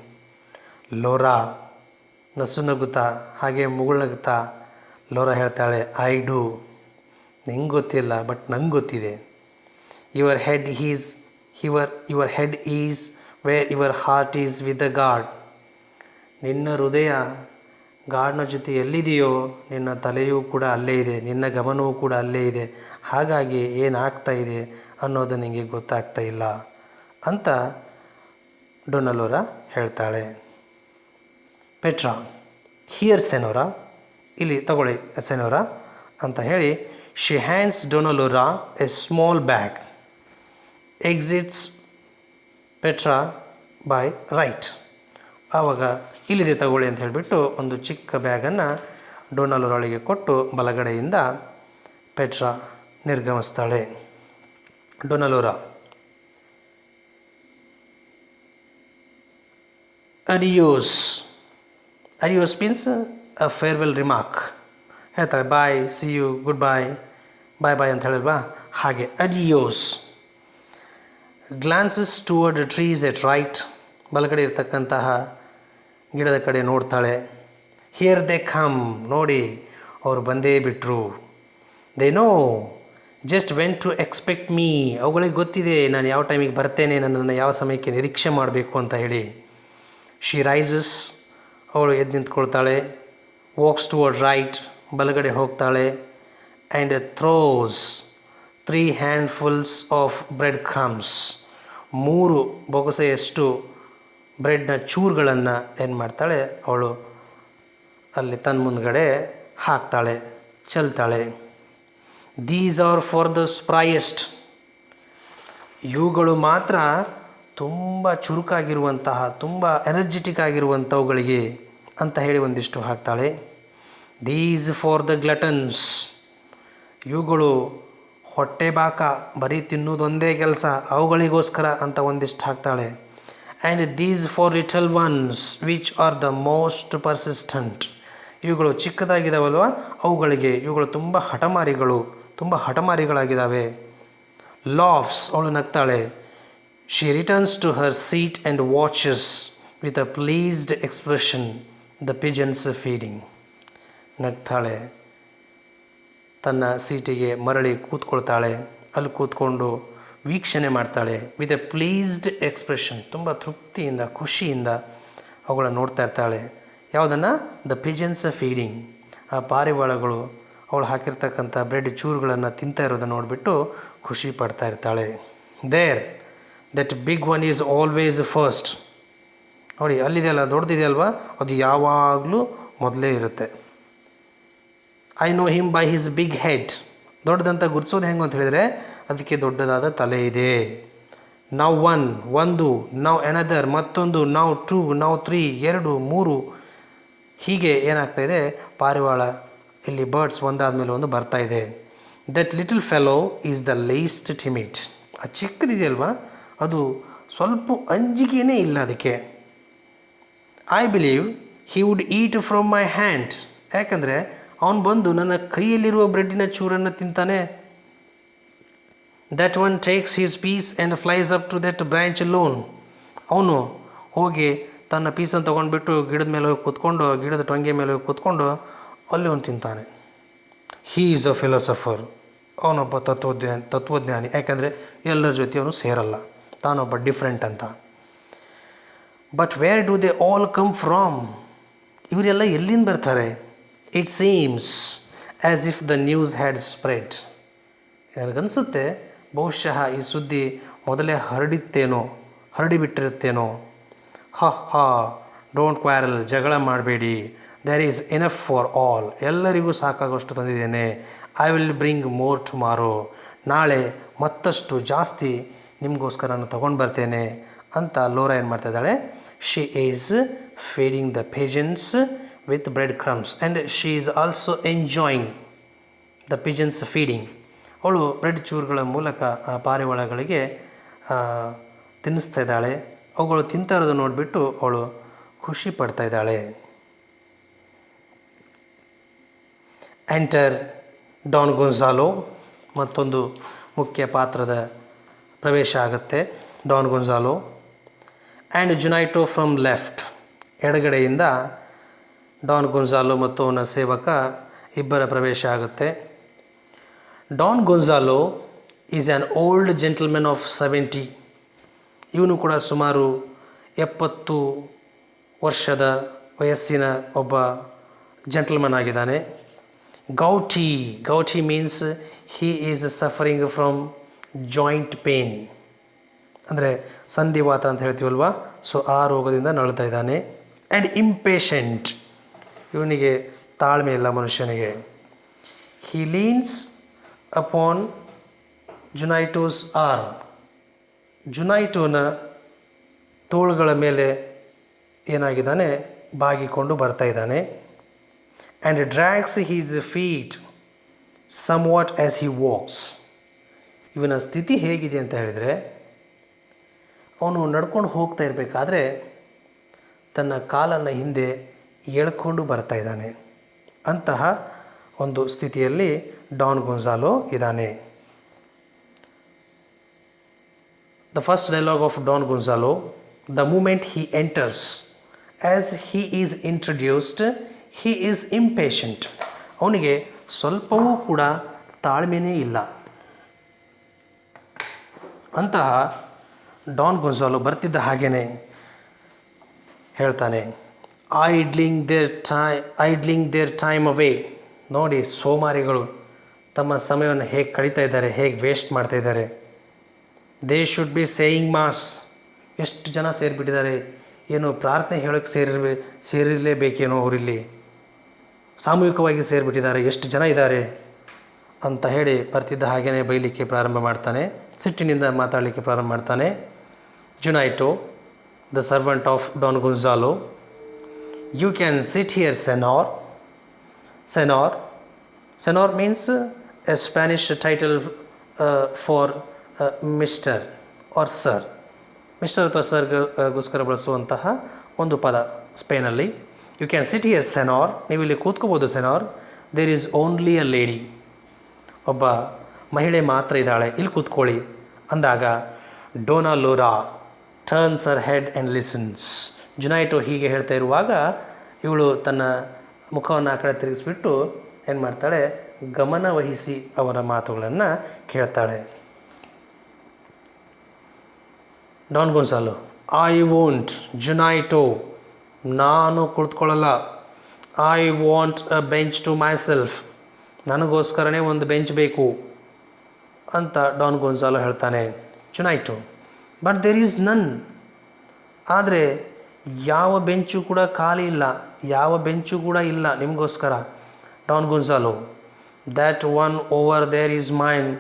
ಲೋರಾ ನಸು ನಗುತ್ತಾ ಹಾಗೆ ಮುಗುಳ್ನಗುತ್ತಾ ಲೋರಾ ಹೇಳ್ತಾಳೆ, ಐ ಡೂ. ನಿಂಗೆ ಗೊತ್ತಿಲ್ಲ ಬಟ್ ನಂಗೆ ಗೊತ್ತಿದೆ. Your head is where your heart is with the god. ನಿನ್ನ ಹೃದಯ ಗಾಡ್ನ ಜೊತೆ ಎಲ್ಲಿದೆಯೋ ನಿನ್ನ ತಲೆಯೂ ಕೂಡ ಅಲ್ಲೇ ಇದೆ, ನಿನ್ನ ಗಮನವೂ ಕೂಡ ಅಲ್ಲೇ ಇದೆ. ಹಾಗಾಗಿ ಏನಾಗ್ತಾ ಇದೆ ಅನ್ನೋದು ನಿನಗೆ ಗೊತ್ತಾಗ್ತಾ ಇಲ್ಲ ಅಂತ ಡೊನ್ನಾ ಲೋರಾ ಹೇಳ್ತಾಳೆ. ಪೆಟ್ರಾ, ಹಿಯರ್ ಸೆನೋರಾ, ಇಲ್ಲಿ ತಗೊಳ್ಳಿ ಸೆನೋರಾ ಅಂತ ಹೇಳಿ she hands Donna ಲೋರಾ A small bag. Exits Petra by right. ಆವಾಗ ಇಲ್ಲಿದೆ ತಗೊಳ್ಳಿ ಅಂತ ಹೇಳಿಬಿಟ್ಟು ಒಂದು ಚಿಕ್ಕ ಬ್ಯಾಗನ್ನು ಡೊನ್ನಾ ಲೋರಾಳಿಗೆ ಕೊಟ್ಟು ಬಲಗಡೆಯಿಂದ ಪೆಟ್ರಾ ನಿರ್ಗಮಿಸ್ತಾಳೆ. Donna Laura, adios. Adios means a farewell remark. ಹೇಳ್ತಾಳೆ bye, see you, good bye, bye bye ಅಂತ ಹೇಳಿಲ್ವಾ, ಹಾಗೆ adios. Glances toward trees at right. ಬಲಗಡೆ ಇರ್ತಕ್ಕಂತಹ ಗಿಡದ ಕಡೆ ನೋಡ್ತಾಳೆ. ಹಿಯರ್ ದೇ ಕಮ್, ನೋಡಿ ಅವರು ಬಂದೇ ಬಿಟ್ಟರು. They know just when to expect me. ಅವುಗಳಿಗೆ ಗೊತ್ತಿದೆ ನಾನು ಯಾವ ಟೈಮಿಗೆ ಬರ್ತೇನೆ, ನನ್ನನ್ನು ಯಾವ ಸಮಯಕ್ಕೆ ನಿರೀಕ್ಷೆ ಮಾಡಬೇಕು ಅಂತ ಹೇಳಿ. ಶಿ ರೈಸಸ್, ಅವಳು ಎದ್ದು ನಿಂತ್ಕೊಳ್ತಾಳೆ. ವಾಕ್ಸ್ ಟುವರ್ಡ್ ರೈಟ್, ಬಲಗಡೆ ಹೋಗ್ತಾಳೆ. And throws, 3 handfuls of bread crumbs, 3 ಬೊಗಸೆಯಷ್ಟು ಬ್ರೆಡ್ನ ಚೂರುಗಳನ್ನು ಏನು ಮಾಡ್ತಾಳೆ ಅವಳು ಅಲ್ಲಿ ತನ್ನ ಮುಂದ್ಗಡೆ ಹಾಕ್ತಾಳೆ, ಚೆಲ್ತಾಳೆ. ದೀಸ್ ಆರ್ ಫಾರ್ ದ ಸ್ಪ್ರೈಯೆಸ್ಟ್, ಇವುಗಳು ಮಾತ್ರ ತುಂಬ ಚುರುಕಾಗಿರುವಂತಹ, ತುಂಬ ಎನರ್ಜೆಟಿಕ್ ಆಗಿರುವಂಥವುಗಳಿಗೆ ಅಂತ ಹೇಳಿ ಒಂದಿಷ್ಟು ಹಾಕ್ತಾಳೆ. ದೀಸ್ ಫಾರ್ ದ ಗ್ಲಟನ್ಸ್, ಇವುಗಳು ಹೊಟ್ಟೆ ಬಾಕ, ಬರೀ ತಿನ್ನೋದೊಂದೇ ಕೆಲಸ, ಅವುಗಳಿಗೋಸ್ಕರ ಅಂತ ಒಂದಿಷ್ಟು ಹಾಕ್ತಾಳೆ. And these for little ones which are the most persistent, ಇವುಗಳು ಚಿಕ್ಕದಾಗಿದ್ದಾವಲ್ವ ಅವುಗಳಿಗೆ, ಇವುಗಳು ತುಂಬ ಹಠಮಾರಿಗಳಾಗಿದ್ದಾವೆ. ಲಾಫ್ಸ್, ಅವಳು ನಗ್ತಾಳೆ. She returns to her seat and watches with a pleased expression the pigeons feeding. ನಗ್ತಾಳೆ, ತನ್ನ ಸೀಟಿಗೆ ಮರಳಿ ಕೂತ್ಕೊಳ್ತಾಳೆ, ಅಲ್ಲಿ ಕೂತ್ಕೊಂಡು ವೀಕ್ಷಣೆ ಮಾಡ್ತಾಳೆ. ವಿತ್ ಎ ಪ್ಲೀಸ್ಡ್ ಎಕ್ಸ್ಪ್ರೆಷನ್, ತುಂಬ ತೃಪ್ತಿಯಿಂದ ಖುಷಿಯಿಂದ ಅವುಗಳ ನೋಡ್ತಾ ಇರ್ತಾಳೆ. ಯಾವುದನ್ನು? ದ ಪಿಜನ್ಸ್ ಫೀಡಿಂಗ್, ಆ ಪಾರಿವಾಳಗಳು ಅವಳು ಹಾಕಿರ್ತಕ್ಕಂಥ ಬ್ರೆಡ್ ಚೂರುಗಳನ್ನು ತಿಂತಾ ಇರೋದನ್ನು ನೋಡಿಬಿಟ್ಟು ಖುಷಿ ಪಡ್ತಾ ಇರ್ತಾಳೆ. There that big one is always first, ನೋಡಿ ಅಲ್ಲಿದೆಯಲ್ಲ, ದೊಡ್ಡದಿದೆಯಲ್ವಾ, ಅದು ಯಾವಾಗಲೂ ಮೊದಲೇ ಇರುತ್ತೆ. I know him by his big head, ದೊಡ್ಡದಂತ ಗುರ್ಸೋದು ಹೆಂಗೆ ಅಂತ ಹೇಳಿದರೆ ಅದಕ್ಕೆ ದೊಡ್ಡದಾದ ತಲೆ ಇದೆ. ನಾವು ಒಂದು, ನಾವು ಎನದರ್ ಮತ್ತೊಂದು, ನಾವು 2, ನಾವು 3 2, 3, ಹೀಗೆ ಏನಾಗ್ತಾಯಿದೆ, ಪಾರಿವಾಳ ಇಲ್ಲಿ ಬರ್ಡ್ಸ್ ಒಂದಾದಮೇಲೆ ಒಂದು ಬರ್ತಾ ಇದೆ. That little fellow is the least timid, ಆ ಚಿಕ್ಕದಿದೆಯಲ್ವಾ ಅದು ಸ್ವಲ್ಪ ಅಂಜಿಕೆಯೇ ಇಲ್ಲ ಅದಕ್ಕೆ. I believe he would eat from my hand, ಯಾಕಂದರೆ ಅವನು ಬಂದು ನನ್ನ ಕೈಯಲ್ಲಿರುವ ಬ್ರೆಡ್ಡಿನ ಚೂರನ್ನು ತಿಂತಾನೆ. That one takes his piece and flies up to that branch alone, ಅವನು ಹೋಗಿ ತನ್ನ ಪೀಸನ್ನು ತೊಗೊಂಡ್ಬಿಟ್ಟು ಗಿಡದ ಮೇಲೆ ಹೋಗಿ ಕೂತ್ಕೊಂಡು, ಗಿಡದ ಟೊಂಗೆ ಮೇಲೆ ಹೋಗಿ ಕೂತ್ಕೊಂಡು ಅಲ್ಲಿ ಅವನು ತಿಂತಾನೆ. ಹೀ ಈಸ್ ಅ ಫಿಲಾಸಫರ್, ಅವನೊಬ್ಬ ತತ್ವಜ್ಞಾನಿ, ಯಾಕಂದರೆ ಎಲ್ಲರ ಜೊತೆ ಅವನು ಸೇರಲ್ಲ, ತಾನೊಬ್ಬ ಡಿಫ್ರೆಂಟ್ ಅಂತ. But where do they all come from, ಇವರೆಲ್ಲ ಎಲ್ಲಿಂದ ಬರ್ತಾರೆ? It seems as if the news had spread, ನನಗನ್ಸುತ್ತೆ ಬಹುಶಃ ಈ ಸುದ್ದಿ ಮೊದಲೇ ಹರಡಿಬಿಟ್ಟಿರುತ್ತೇನೋ. ಡೋಂಟ್ ಕ್ವಾರಲ್, ಜಗಳ ಮಾಡಬೇಡಿ. There is enough for all, ಎಲ್ಲರಿಗೂ ಸಾಕಾಗೋಷ್ಟು ತಂದಿದ್ದೇನೆ. I will bring more tomorrow, ನಾಳೆ ಮತ್ತಷ್ಟು ಜಾಸ್ತಿ ನಿಮಗೋಸ್ಕರ ನಾನು ತೊಗೊಂಡು ಬರ್ತೇನೆ ಅಂತ ಲೋರಾ ಏನು ಮಾಡ್ತಾ ಇದ್ದಾಳೆ? She is feeding the pigeons with bread crumbs and she is also enjoying the pigeons feeding. ಅವಳು ಬ್ರೆಡ್ ಚೂರುಗಳ ಮೂಲಕ ಆ ಪಾರಿವಾಳಗಳಿಗೆ ತಿನ್ನಿಸ್ತಾ ಇದ್ದಾಳೆ. ಅವುಗಳು ತಿಂತಾ ಇರೋದು ನೋಡಿಬಿಟ್ಟು ಅವಳು ಖುಷಿ ಪಡ್ತಾ ಇದ್ದಾಳೆ. ಎಂಟರ್ ಡಾನ್ ಗೊನ್ಸಾಲೋ, ಮತ್ತೊಂದು ಮುಖ್ಯ ಪಾತ್ರದ ಪ್ರವೇಶ ಆಗುತ್ತೆ. Don Gonzalo and Juanito from left, ಎಡಗಡೆಯಿಂದ ಡಾನ್ ಗೊನ್ಸಾಲೋ ಮತ್ತು ಅವನ ಸೇವಕ ಇಬ್ಬರ ಪ್ರವೇಶ ಆಗುತ್ತೆ. Don Gonzalo is an old gentlemen of 70, ಇವನು ಕೂಡ ಸುಮಾರು 70 ವರ್ಷದ ವಯಸ್ಸಿನ ಒಬ್ಬ ಜೆಂಟಲ್ಮನ್ ಆಗಿದ್ದಾನೆ. Gouty means he is suffering from joint pain, ಅಂದರೆ ಸಂಧಿವಾತ ಅಂತ ಹೇಳ್ತೀವಲ್ವ, ಸೊ ಆ ರೋಗದಿಂದ ನರಳ್ತಾ ಇದ್ದಾನೆ. ಆ್ಯಂಡ್ ಇಂಪೇಷೆಂಟ್, ಇವನಿಗೆ ತಾಳ್ಮೆ ಇಲ್ಲ ಮನುಷ್ಯನಿಗೆ. He leans upon Juanito's arm, ಜುನೈಟೋನ ತೋಳುಗಳ ಮೇಲೆ ಏನಾಗಿದ್ದಾನೆ, ಬಾಗಿಕೊಂಡು ಬರ್ತಾ ಇದ್ದಾನೆ. And drags his feet somewhat as he walks, ಇವನ ಸ್ಥಿತಿ ಹೇಗಿದೆ ಅಂತ ಹೇಳಿದರೆ, ಅವನು ನಡ್ಕೊಂಡು ಹೋಗ್ತಾ ಇರಬೇಕಾದ್ರೆ ತನ್ನ ಕಾಲನ್ನು ಹಿಂದೆ ಎಳ್ಕೊಂಡು ಬರ್ತಾ ಇದ್ದಾನೆ. ಅಂತಹ ಒಂದು ಸ್ಥಿತಿಯಲ್ಲಿ ಡಾನ್ ಗೊನ್ಸಾಲೋ ಇದ್ದಾನೆ. The first dialogue of Don Gonzalo: the moment he enters, as he is introduced, he is impatient. ಅವನಿಗೆ ಸ್ವಲ್ಪವೂ ಕೂಡ ತಾಳ್ಮೆಯೇ ಇಲ್ಲ. ಅಂತಹ ಡಾನ್ ಗೊನ್ಸಾಲೋ ಬರ್ತಿದ್ದ ಹಾಗೇ ಹೇಳ್ತಾನೆ, ಐಡ್ಲಿಂಗ್ ದೇರ್ ಟೈಮ್ ಅವೇ. ನೋಡಿ, ಸೋಮಾರಿಗಳು ತಮ್ಮ ಸಮಯವನ್ನು ಹೇಗೆ ಕಳೀತಾ ಇದ್ದಾರೆ, ಹೇಗೆ ವೇಸ್ಟ್ ಮಾಡ್ತಾ ಇದ್ದಾರೆ. They should be saying mass. ಎಷ್ಟು ಜನ ಸೇರಿಬಿಟ್ಟಿದ್ದಾರೆ, ಏನು ಪ್ರಾರ್ಥನೆ ಹೇಳೋಕ್ಕೆ ಸೇರಿರಲೇಬೇಕೇನೋ ಅವರಿಲ್ಲಿ, ಸಾಮೂಹಿಕವಾಗಿ ಸೇರಿಬಿಟ್ಟಿದ್ದಾರೆ, ಎಷ್ಟು ಜನ ಇದ್ದಾರೆ ಅಂತ ಹೇಳಿ ಬರ್ತಿದ್ದ ಹಾಗೆಯೇ ಬೈಲಿಕ್ಕೆ ಪ್ರಾರಂಭ ಮಾಡ್ತಾನೆ, ಸಿಟ್ಟಿನಿಂದ ಮಾತಾಡಲಿಕ್ಕೆ ಪ್ರಾರಂಭ ಮಾಡ್ತಾನೆ. Juanito, the servant of Don Gonzalo, you can sit here senor. Senor means a Spanish title for mister or sir. Mister ಅಥವಾ ಸರ್ಗೋಸ್ಕರ ಬಳಸುವಂತಹ ಒಂದು ಪದ ಸ್ಪೇನಲ್ಲಿ. You can sit here senor, ನೀವು ಇಲ್ಲಿ ಕೂತ್ಕೋಬೋದು senor. There is only a lady, ಒಬ್ಬ ಮಹಿಳೆ ಮಾತ್ರ ಇದ್ದಾಳೆ, ಇಲ್ಲಿ ಕೂತ್ಕೊಳ್ಳಿ ಅಂದಾಗ Dona Laura turns her head and listens. Juanito ಹೀಗೆ ಹೇಳ್ತಾ ಇರುವಾಗ ಇವಳು ತನ್ನ ಮುಖವನ್ನು ಆ ಕಡೆ ತಿರುಗಿಸ್ಬಿಟ್ಟು ಏನು ಮಾಡ್ತಾಳೆ, ಗಮನ ವಹಿಸಿ ಅವರ ಮಾತುಗಳನ್ನು ಕೇಳ್ತಾಳೆ. Don Gonzalo, I won't. Juanito, ನಾನು ಕುಳಿತುಕೊಳ್ಳಲ್ಲ. I want a bench to myself, ನನಗೋಸ್ಕರನೇ ಒಂದು ಬೆಂಚ್ ಬೇಕು ಅಂತ ಡಾನ್ ಗೊನ್ಸಾಲೋ ಹೇಳ್ತಾನೆ. ಜುನೈಟೋ, ಬಟ್ ದೇರ್ ಈಸ್ ನನ್. ಆದರೆ ಯಾವ ಬೆಂಚು ಕೂಡ ಖಾಲಿ ಇಲ್ಲ, ಯಾವ ಬೆಂಚು ಕೂಡ ಇಲ್ಲ ನಿಮಗೋಸ್ಕರ. Don Gonzalo, that one over there is mine.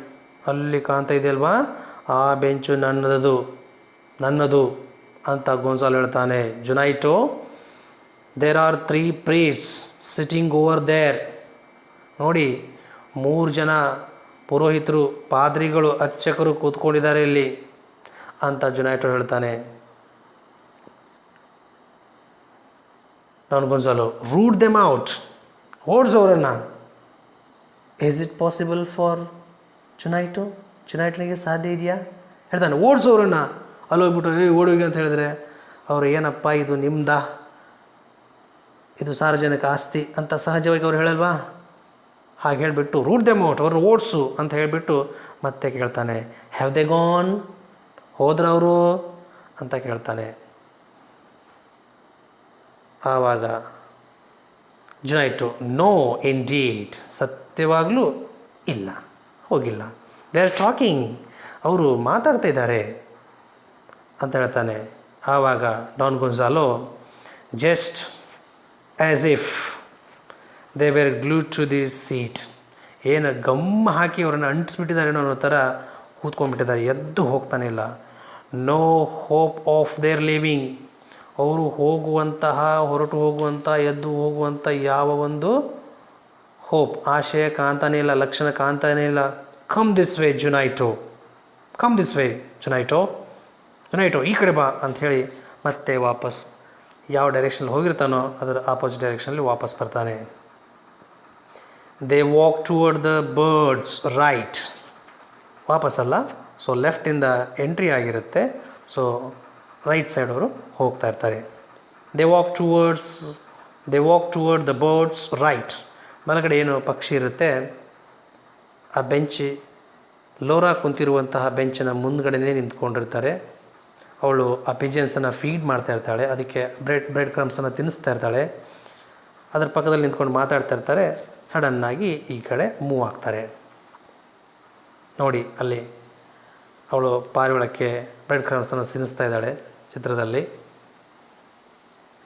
ಅಲ್ಲಿ ಕಾಣ್ತಾ ಇದೆಯಲ್ವಾ, ಆ ಬೆಂಚು ನನ್ನದು ಅಂತ ಗೊನ್ಸಾಲೋ ಹೇಳ್ತಾನೆ. Juanito, there are 3 priests sitting over there. ನೋಡಿ, 3 ಜನ ಪುರೋಹಿತರು, ಪಾದ್ರಿಗಳು, ಅರ್ಚಕರು ಕೂತ್ಕೊಂಡಿದ್ದಾರೆ ಇಲ್ಲಿ ಅಂತ ಜುನೈಟೋ ಹೇಳ್ತಾನೆ. Don Gonzalo, root them out, ಓಡಿಸೋರನ್ನು. ಈಸ್ ಇಟ್ ಪಾಸಿಬಲ್ ಫಾರ್ ಜುನೈಟೋನಿಗೆ ಸಾಧ್ಯ ಇದೆಯಾ? ಹೇಳ್ತಾನೆ, ಓಡಿಸೋರನ್ನು. ಅಲ್ಲೋಗ್ಬಿಟ್ಟು ಓಡೋಗಿ ಅಂತ ಹೇಳಿದ್ರೆ ಅವರು ಏನಪ್ಪ ಇದು ನಿಮ್ದಾ, ಇದು ಸಾರ್ವಜನಿಕ ಆಸ್ತಿ ಅಂತ ಸಹಜವಾಗಿ ಅವ್ರು ಹೇಳಲ್ವಾ? ಹಾಗೆ ಹೇಳಿಬಿಟ್ಟು ರೂಟ್ ದೆಮ್ ಔಟ್, ಅವ್ರನ್ನ ಓಡಿಸು ಅಂತ ಹೇಳಿಬಿಟ್ಟು ಮತ್ತೆ ಕೇಳ್ತಾನೆ, ಹ್ಯಾವ್ ದೇ ಗಾನ್, ಹೋದ್ರವರು ಅಂತ ಕೇಳ್ತಾನೆ. ಆವಾಗ ಜುನೈಟೋ, ನೋ ಇನ್ ಡೀಡ್, ಸತ್ಯವಾಗಲೂ ಇಲ್ಲ, ಹೋಗಿಲ್ಲ. ದೇ ಆರ್ ಟಾಕಿಂಗ್, ಅವರು ಮಾತಾಡ್ತಾ ಇದ್ದಾರೆ ಅಂತ ಹೇಳ್ತಾನೆ. ಆವಾಗ Don Gonzalo, just as if they were glued to the seat, ಏನು ಗಮ್ಮ ಹಾಕಿ ಅವರನ್ನು ಅಂಟಿಸ್ಬಿಟ್ಟಿದ್ದಾರೆ ಅನ್ನೋ ಥರ ಕೂತ್ಕೊಂಡ್ಬಿಟ್ಟಿದ್ದಾರೆ, ಎದ್ದು ಹೋಗ್ತಾನೆ ಇಲ್ಲ. No hope of their living, ಅವರು ಹೊರಟು ಹೋಗುವಂಥ ಎದ್ದು ಹೋಗುವಂಥ ಯಾವ ಒಂದು ಹೋಪ್, ಆಶಯ ಕಾಣ್ತಾನೇ ಇಲ್ಲ, ಲಕ್ಷಣ ಕಾಣ್ತಾನೇ ಇಲ್ಲ. Come this way Juanito, come this way Juanito, ಈ ಕಡೆ ಬಾ ಅಂಥೇಳಿ ಮತ್ತೆ ವಾಪಸ್ ಯಾವ ಡೈರೆಕ್ಷನಲ್ಲಿ ಹೋಗಿರ್ತಾನೋ ಅದರ ಆಪೋಸಿಟ್ ಡೈರೆಕ್ಷನಲ್ಲಿ ವಾಪಸ್ ಬರ್ತಾನೆ. They walk toward the birds right, ವಾಪಸ್ಸಲ್ಲ, ಸೊ ಲೆಫ್ಟಿಂದ ಎಂಟ್ರಿ ಆಗಿರುತ್ತೆ, ಸೊ ರೈಟ್ ಸೈಡ್ ಅವರು ಹೋಗ್ತಾ ಇರ್ತಾರೆ. They walk toward the birds right, ಬಲಗಡೆ ಏನು ಪಕ್ಷಿ ಇರುತ್ತೆ ಆ ಬೆಂಚ್, ಲೋರಾ ಕುಂತಿರುವಂತಹ ಬೆಂಚಿನ ಮುಂದ್ಗಡೆನೇ ನಿಂತ್ಕೊಂಡಿರ್ತಾರೆ. ಅವಳು ಆ ಪಿಜನ್ಸನ್ನು ಫೀಡ್ ಮಾಡ್ತಾ ಇರ್ತಾಳೆ, ಅದಕ್ಕೆ ಬ್ರೆಡ್ ಕ್ರಮ್ಸನ್ನು ತಿನ್ನಿಸ್ತಾ ಇರ್ತಾಳೆ. ಅದರ ಪಕ್ಕದಲ್ಲಿ ನಿಂತ್ಕೊಂಡು ಮಾತಾಡ್ತಾ ಇರ್ತಾರೆ. ಸಡನ್ನಾಗಿ ಈ ಕಡೆ ಮೂವ್ ಆಗ್ತಾರೆ. ನೋಡಿ ಅಲ್ಲಿ ಅವಳು ಪಾರಿವಾಳಕ್ಕೆ ಬ್ರೆಡ್ ಕ್ರಮ್ಸನ್ನು ತಿನ್ನಿಸ್ತಾ ಇದ್ದಾಳೆ ಚಿತ್ರದಲ್ಲಿ.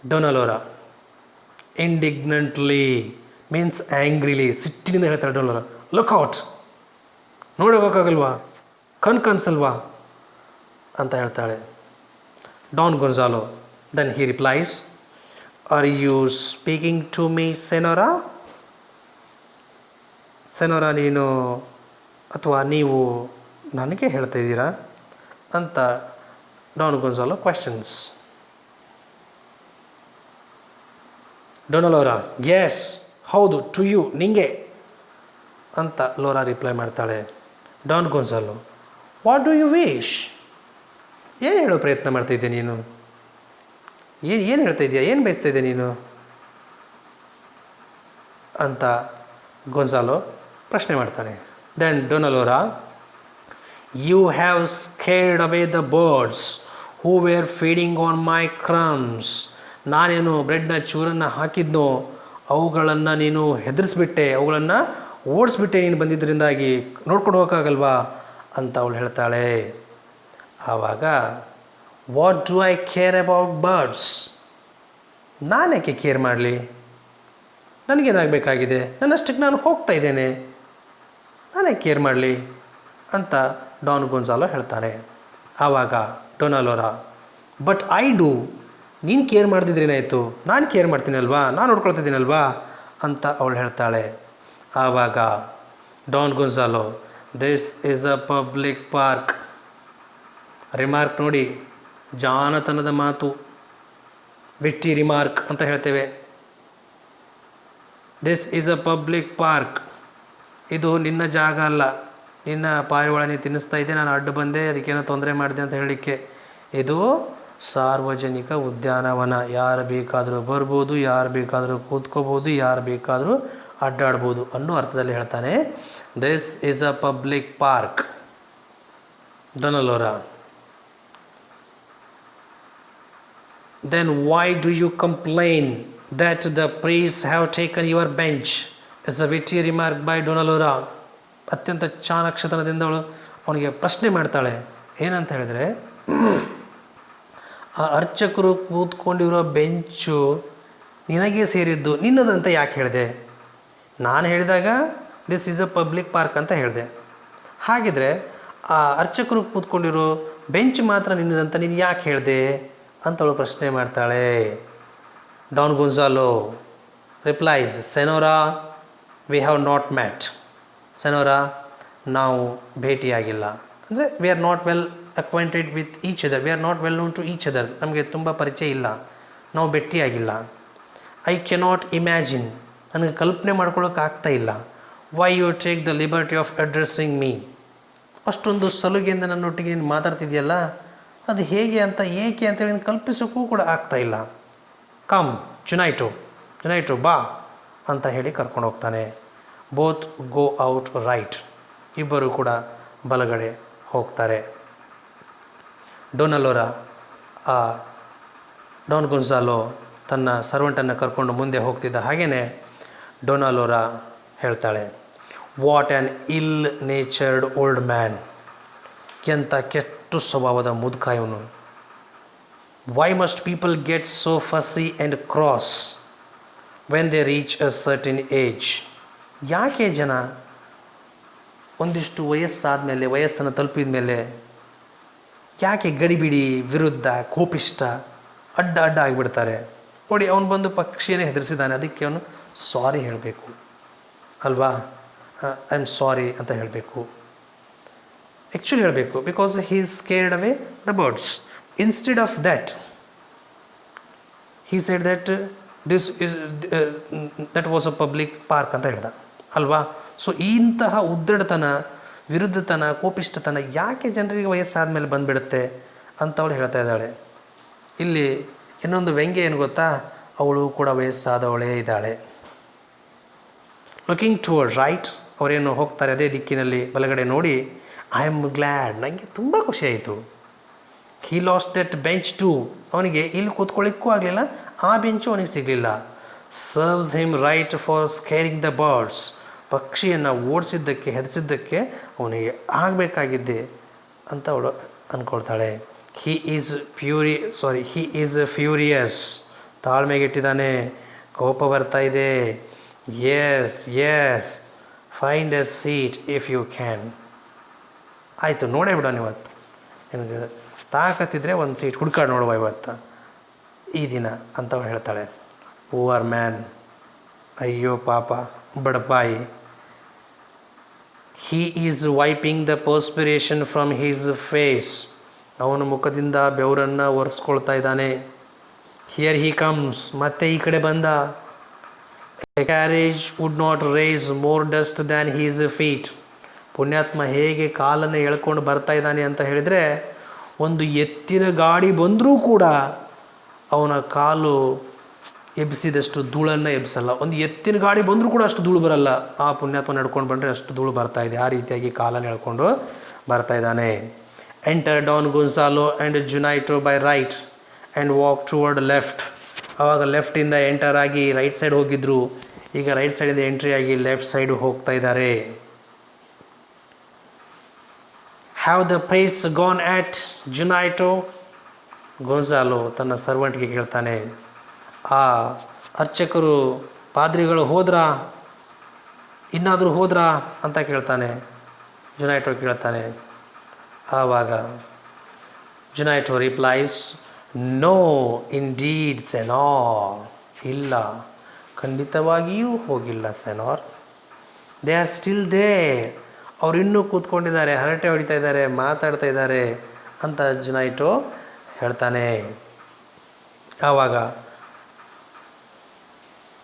ಡೋನಾ ಲೋರಾ ಇಂಡಿಗ್ನೆಂಟ್ಲಿ ಮೀನ್ಸ್ ಆ್ಯಂಗ್ರಿಲಿ, ಸಿಟ್ಟಿನಿಂದ ಹೇಳ್ತಾಳೆ ಡೋನಾ ಲೋರಾ, ಲುಕ್ಔಟ್, ನೋಡೋಕ್ಕಾಗಲ್ವಾ, ಕನ್ಸಲ್ವಾ ಅಂತ ಹೇಳ್ತಾಳೆ. Don Gonzalo, then he replies, are you speaking to me senora? Senora ನೀನು ಅಥವಾ ನೀವು ನನಗೆ ಹೇಳ್ತಾ ಇದ್ದೀರಾ ಅಂತ Don Gonzalo questions. Dona Laura, yes, ಹೌದು, ಟು ಯು, ನಿಂಗೆ ಅಂತ ಲೋರಾ ರಿಪ್ಲೈ ಮಾಡ್ತಾಳೆ. Don Gonzalo, what do you wish? ಏನು ಹೇಳೋ ಪ್ರಯತ್ನ ಮಾಡ್ತಾಯಿದ್ದೆ ನೀನು? ಏನು ಹೇಳ್ತಾ ಇದೆಯಾ, ಏನು ಬಯಸ್ತಾ ಇದ್ದೆ ನೀನು ಅಂತ ಗೊನ್ಸಾಲೋ ಪ್ರಶ್ನೆ ಮಾಡ್ತಾನೆ. Then Dona Laura, you have scared away the birds who were feeding on my crumbs. ನಾನೇನು ಬ್ರೆಡ್ನ ಚೂರನ್ನು ಹಾಕಿದ್ನೋ ಅವುಗಳನ್ನು ನೀನು ಹೆದರಿಸ್ಬಿಟ್ಟೆ, ಅವುಗಳನ್ನು ಓಡಿಸ್ಬಿಟ್ಟೆ ನೀನು ಬಂದಿದ್ದರಿಂದಾಗಿ, ನೋಡ್ಕೊಂಡು ಹೋಗೋಕ್ಕಾಗಲ್ವಾ ಅಂತ ಅವಳು ಹೇಳ್ತಾಳೆ. ಆವಾಗ what do I care about birds, ನಾನು ಯಾಕೆ ಕೇರ್ ಮಾಡಲಿ, ನನಗೇನಾಗಬೇಕಾಗಿದೆ, ನನ್ನಷ್ಟಕ್ಕೆ ನಾನು ಹೋಗ್ತಾ ಇದ್ದೇನೆ, ನಾನೇ ಕೇರ್ ಮಾಡಲಿ ಅಂತ ಡಾನ್ ಗೊನ್ಸಾಲೋ ಹೇಳ್ತಾನೆ. ಆವಾಗ ಡೊನಾಲೋರಾ ಬಟ್ ಐ ಡೂ, ನೀನು ಕೇರ್ ಮಾಡ್ತಿದ್ರೇನಾಯಿತು, ನಾನು ಕೇರ್ ಮಾಡ್ತೀನಲ್ವಾ, ನಾನು ನೋಡ್ಕೊಳ್ತಿದ್ದೀನಲ್ವಾ ಅಂತ ಅವಳು ಹೇಳ್ತಾಳೆ. ಆವಾಗ Don ಗೊನ್ಸಾಲೋ this is a public park, remark ನೋಡಿ, ಜಾಣತನದ ಮಾತು, ವಿಟ್ಟಿ ರಿಮಾರ್ಕ್ ಅಂತ ಹೇಳ್ತೇವೆ. This is a public park, ಇದು ನಿನ್ನ ಜಾಗ ಅಲ್ಲ, ನಿನ್ನ ಪಾರಿವಾಳ ನೀನು ತಿನ್ನಿಸ್ತಾ ಇದ್ದೆ, ನಾನು ಅಡ್ಡು ಬಂದೆ, ಅದಕ್ಕೇನೋ ತೊಂದರೆ ಮಾಡಿದೆ ಅಂತ ಹೇಳಲಿಕ್ಕೆ. ಇದು ಸಾರ್ವಜನಿಕ ಉದ್ಯಾನವನ, ಯಾರು ಬೇಕಾದರೂ ಬರ್ಬೋದು, ಯಾರು ಬೇಕಾದರೂ ಕೂತ್ಕೋಬೋದು, ಯಾರು ಬೇಕಾದರೂ ಅಡ್ಡಾಡ್ಬೋದು ಅನ್ನೋ ಅರ್ಥದಲ್ಲಿ ಹೇಳ್ತಾನೆ. This is a public park. Dona Laura then why do you complain that the priests have taken your bench is a witty remark by ಡೊನಾಲೋರಾ. ಅತ್ಯಂತ ಚಾಣಾಕ್ಷತನದಿಂದ ಅವನಿಗೆ ಪ್ರಶ್ನೆ ಮಾಡ್ತಾಳೆ. ಏನಂತ ಹೇಳಿದರೆ, ಆ ಅರ್ಚಕರು ಕೂತ್ಕೊಂಡಿರೋ ಬೆಂಚು ನಿನಗೆ ಸೇರಿದ್ದು, ನಿನ್ನದಂತ ಯಾಕೆ ಹೇಳಿದೆ? ನಾನು ಹೇಳಿದಾಗ this is a public park ಅಂತ ಹೇಳಿದೆ. ಹಾಗಿದ್ರೆ ಆ ಅರ್ಚಕರು ಕೂತ್ಕೊಂಡಿರೋ ಬೆಂಚ್ ಮಾತ್ರ ನಿನ್ನದಂತ ನೀನು ಯಾಕೆ ಹೇಳಿದೆ ಅಂತ ಅವಳು ಪ್ರಶ್ನೆ ಮಾಡ್ತಾಳೆ. Don Gonzalo replies, senora we have not met. Senora, ನಾವು ಭೇಟಿಯಾಗಿಲ್ಲ, ಅಂದರೆ we are not well acquainted with each other, we are not well known to each other, ನಮಗೆ ತುಂಬ ಪರಿಚಯ ಇಲ್ಲ, ನಾವು ಭೇಟಿಯಾಗಿಲ್ಲ. ಐ ಕೆನಾಟ್ ಇಮ್ಯಾಜಿನ್, ನನಗೆ ಕಲ್ಪನೆ ಮಾಡ್ಕೊಳ್ಳೋಕ್ಕಾಗ್ತಾ ಇಲ್ಲ. Why you take the liberty of addressing me, ಅಷ್ಟೊಂದು ಸಲುಗೆಯಿಂದ ನನ್ನೊಟ್ಟಿಗೆ ನೀನು ಮಾತಾಡ್ತಿದೆಯಲ್ಲ, ಅದು ಹೇಗೆ ಅಂತ, ಏಕೆ ಅಂತೇಳಿ ನೀನು ಕಲ್ಪಿಸೋಕ್ಕೂ ಕೂಡ ಆಗ್ತಾಯಿಲ್ಲ. ಕಮ್ ಜುನೈಟೋ ಬಾ ಅಂತ ಹೇಳಿ ಕರ್ಕೊಂಡು ಹೋಗ್ತಾನೆ. ಬೋತ್ ಗೋ ಔಟ್ ರೈಟ್, ಇಬ್ಬರು ಕೂಡ ಬಲಗಡೆ ಹೋಗ್ತಾರೆ. ಡೊನಾಲೋರಾ ಡಾನ್ ಗೊನ್ಸಾಲೋ ತನ್ನ ಸರ್ವೆಂಟನ್ನು ಕರ್ಕೊಂಡು ಮುಂದೆ ಹೋಗ್ತಿದ್ದ ಹಾಗೆಯೇ ಡೊನಾಲೋರಾ ಹೇಳ್ತಾಳೆ, what an ill natured old man, ಎಂಥ ಕೆಟ್ಟು ಸ್ವಭಾವದ ಮುದುಕ ಇವನು. Why must people get so fussy and cross when they reach a certain age, ಯಾಕೆ ಜನ ಒಂದಿಷ್ಟು ವಯಸ್ಸನ್ನು ತಲುಪಿದ ಮೇಲೆ ಯಾಕೆ ಗಡಿಬಿಡಿ, ವಿರುದ್ಧ, ಕೋಪಿಷ್ಟ, ಅಡ್ಡ ಆಗಿಬಿಡ್ತಾರೆ. ನೋಡಿ, ಅವನು ಬಂದು ಪಕ್ಷಿಯನ್ನೇ ಹೆದರಿಸಿದ್ದಾನೆ, ಅದಕ್ಕೆ ಅವನು ಸಾರಿ ಹೇಳಬೇಕು ಅಲ್ವಾ, ಐ ಆಮ್ ಸಾರಿ ಅಂತ ಹೇಳಬೇಕು, ಆ್ಯಕ್ಚುಲಿ ಹೇಳಬೇಕು, because he is scared away the birds. Instead of that he said that was a public park ಅಂತ ಹೇಳ್ದ ಅಲ್ವಾ. ಸೊ ಇಂತಹ ಉದ್ದಡತನ, ವಿರುದ್ಧತನ, ಕೋಪಿಷ್ಟತನ ಯಾಕೆ ಜನರಿಗೆ ವಯಸ್ಸಾದ ಮೇಲೆ ಬಂದುಬಿಡುತ್ತೆ ಅಂತ ಅವಳು ಹೇಳ್ತಾ ಇದ್ದಾಳೆ. ಇಲ್ಲಿ ಇನ್ನೊಂದು ವ್ಯಂಗ್ಯ ಏನು ಗೊತ್ತಾ, ಅವಳು ಕೂಡ ವಯಸ್ಸಾದವಳೇ ಇದ್ದಾಳೆ. ಲುಕಿಂಗ್ ಟುವರ್ಡ್ ರೈಟ್, ಅವರೇನು ಹೋಗ್ತಾರೆ ಅದೇ ದಿಕ್ಕಿನಲ್ಲಿ ಬಲಗಡೆ ನೋಡಿ, ಐ ಆಮ್ ಗ್ಲ್ಯಾಡ್, ನನಗೆ ತುಂಬ ಖುಷಿಯಾಯಿತು. He lost that bench too, ಅವನಿಗೆ ಇಲ್ಲಿ ಕೂತ್ಕೊಳ್ಳಿಕ್ಕೂ ಆಗಲಿಲ್ಲ, ಆ ಬೆಂಚು ಅವನಿಗೆ ಸಿಗಲಿಲ್ಲ. Serves him right for scaring the birds, ಪಕ್ಷಿಯನ್ನು ಓಡಿಸಿದ್ದಕ್ಕೆ, ಹೆದರಿಸಿದ್ದಕ್ಕೆ ಅವನಿಗೆ ಆಗಬೇಕಾಗಿದ್ದೆ ಅಂತ ಅವಳು ಅಂದ್ಕೊಳ್ತಾಳೆ. ಹೀ ಈಸ್ ಫ್ಯೂರಿಯಸ್, ತಾಳ್ಮೆಗೆಟ್ಟಿದ್ದಾನೆ, ಕೋಪ ಬರ್ತಾ ಇದೆ. Yes find a seat if you can, ಆಯಿತು ನೋಡೇ ಬಿಡೋಣ ಇವತ್ತು, ನಿನಗೆ ತಾಕತ್ತಿದ್ರೆ ಒಂದು ಸೀಟ್ ಹುಡ್ಕಾಡು ನೋಡುವ ಇವತ್ತು ಈ ದಿನ ಅಂತ ಅವಳು ಹೇಳ್ತಾಳೆ. ಪೂವರ್ ಮ್ಯಾನ್, ಅಯ್ಯೋ ಪಾಪ ಬಡಪಾಯಿ. He is wiping the perspiration from his face, ಅವನ ಮುಖದಿಂದ ಬೆವರನ್ನು ಒರೆಸ್ಕೊಳ್ತಾ ಇದ್ದಾನೆ. ಹಿಯರ್ ಹೀ ಕಮ್ಸ್, ಮತ್ತೆ ಈ ಕಡೆ ಬಂದ. A carriage would not raise more dust than his feet, ಪುಣ್ಯಾತ್ಮ ಹೇಗೆ ಕಾಲನ್ನು ಎಳ್ಕೊಂಡು ಬರ್ತಾ ಇದ್ದಾನೆ ಅಂತ ಹೇಳಿದರೆ, ಒಂದು ಎತ್ತಿನ ಗಾಡಿ ಬಂದರೂ ಕೂಡ ಅವನ ಕಾಲು ಎಬ್ಬಿಸಿದಷ್ಟು ಧೂಳನ್ನು ಎಬ್ಬಿಸಲ್ಲ. ಒಂದು ಎತ್ತಿನ ಗಾಡಿ ಬಂದರೂ ಕೂಡ ಅಷ್ಟು ಧೂಳು ಬರಲ್ಲ, ಆ ಪುಣ್ಯಾತ್ಮ ನಡ್ಕೊಂಡು ಬಂದರೆ ಅಷ್ಟು ಧೂಳು ಬರ್ತಾ ಇದೆ. ಆ ರೀತಿಯಾಗಿ ಕಾಲನ್ನು ಎಳ್ಕೊಂಡು ಬರ್ತಾ ಇದ್ದಾನೆ. Enter Don Gonzalo and Juanito by right and walk toward left. ಆವಾಗ ಲೆಫ್ಟಿಂದ ಎಂಟರ್ ಆಗಿ ರೈಟ್ ಸೈಡ್ ಹೋಗಿದ್ರು. ಈಗ ರೈಟ್ ಸೈಡಿಂದ ಎಂಟ್ರಿ ಆಗಿ ಲೆಫ್ಟ್ ಸೈಡ್ ಹೋಗ್ತಾ ಇದ್ದಾರೆ. Have the priests gone at Juanito? Gonzalo ತನ್ನ ಸರ್ವೆಂಟ್ಗೆ ಕೇಳ್ತಾನೆ, ಆ ಅರ್ಚಕರು ಪಾದ್ರಿಗಳು ಹೋದ್ರಾ, ಇನ್ನಾದರೂ ಹೋದ್ರಾ ಅಂತ ಕೇಳ್ತಾನೆ. ಜುನೈಟೋ ಕೇಳ್ತಾನೆ. ಆವಾಗ Juanito replies, no indeed senor. ಇಲ್ಲ, ಖಂಡಿತವಾಗಿಯೂ ಹೋಗಿಲ್ಲ senor. They are still there. ಅವ್ರು ಇನ್ನೂ ಕೂತ್ಕೊಂಡಿದ್ದಾರೆ, ಹರಟೆ ಹೊಡಿತಾ ಇದ್ದಾರೆ, ಮಾತಾಡ್ತಾ ಇದ್ದಾರೆ ಅಂತ ಜುನೈಟೋ ಹೇಳ್ತಾನೆ. ಆವಾಗ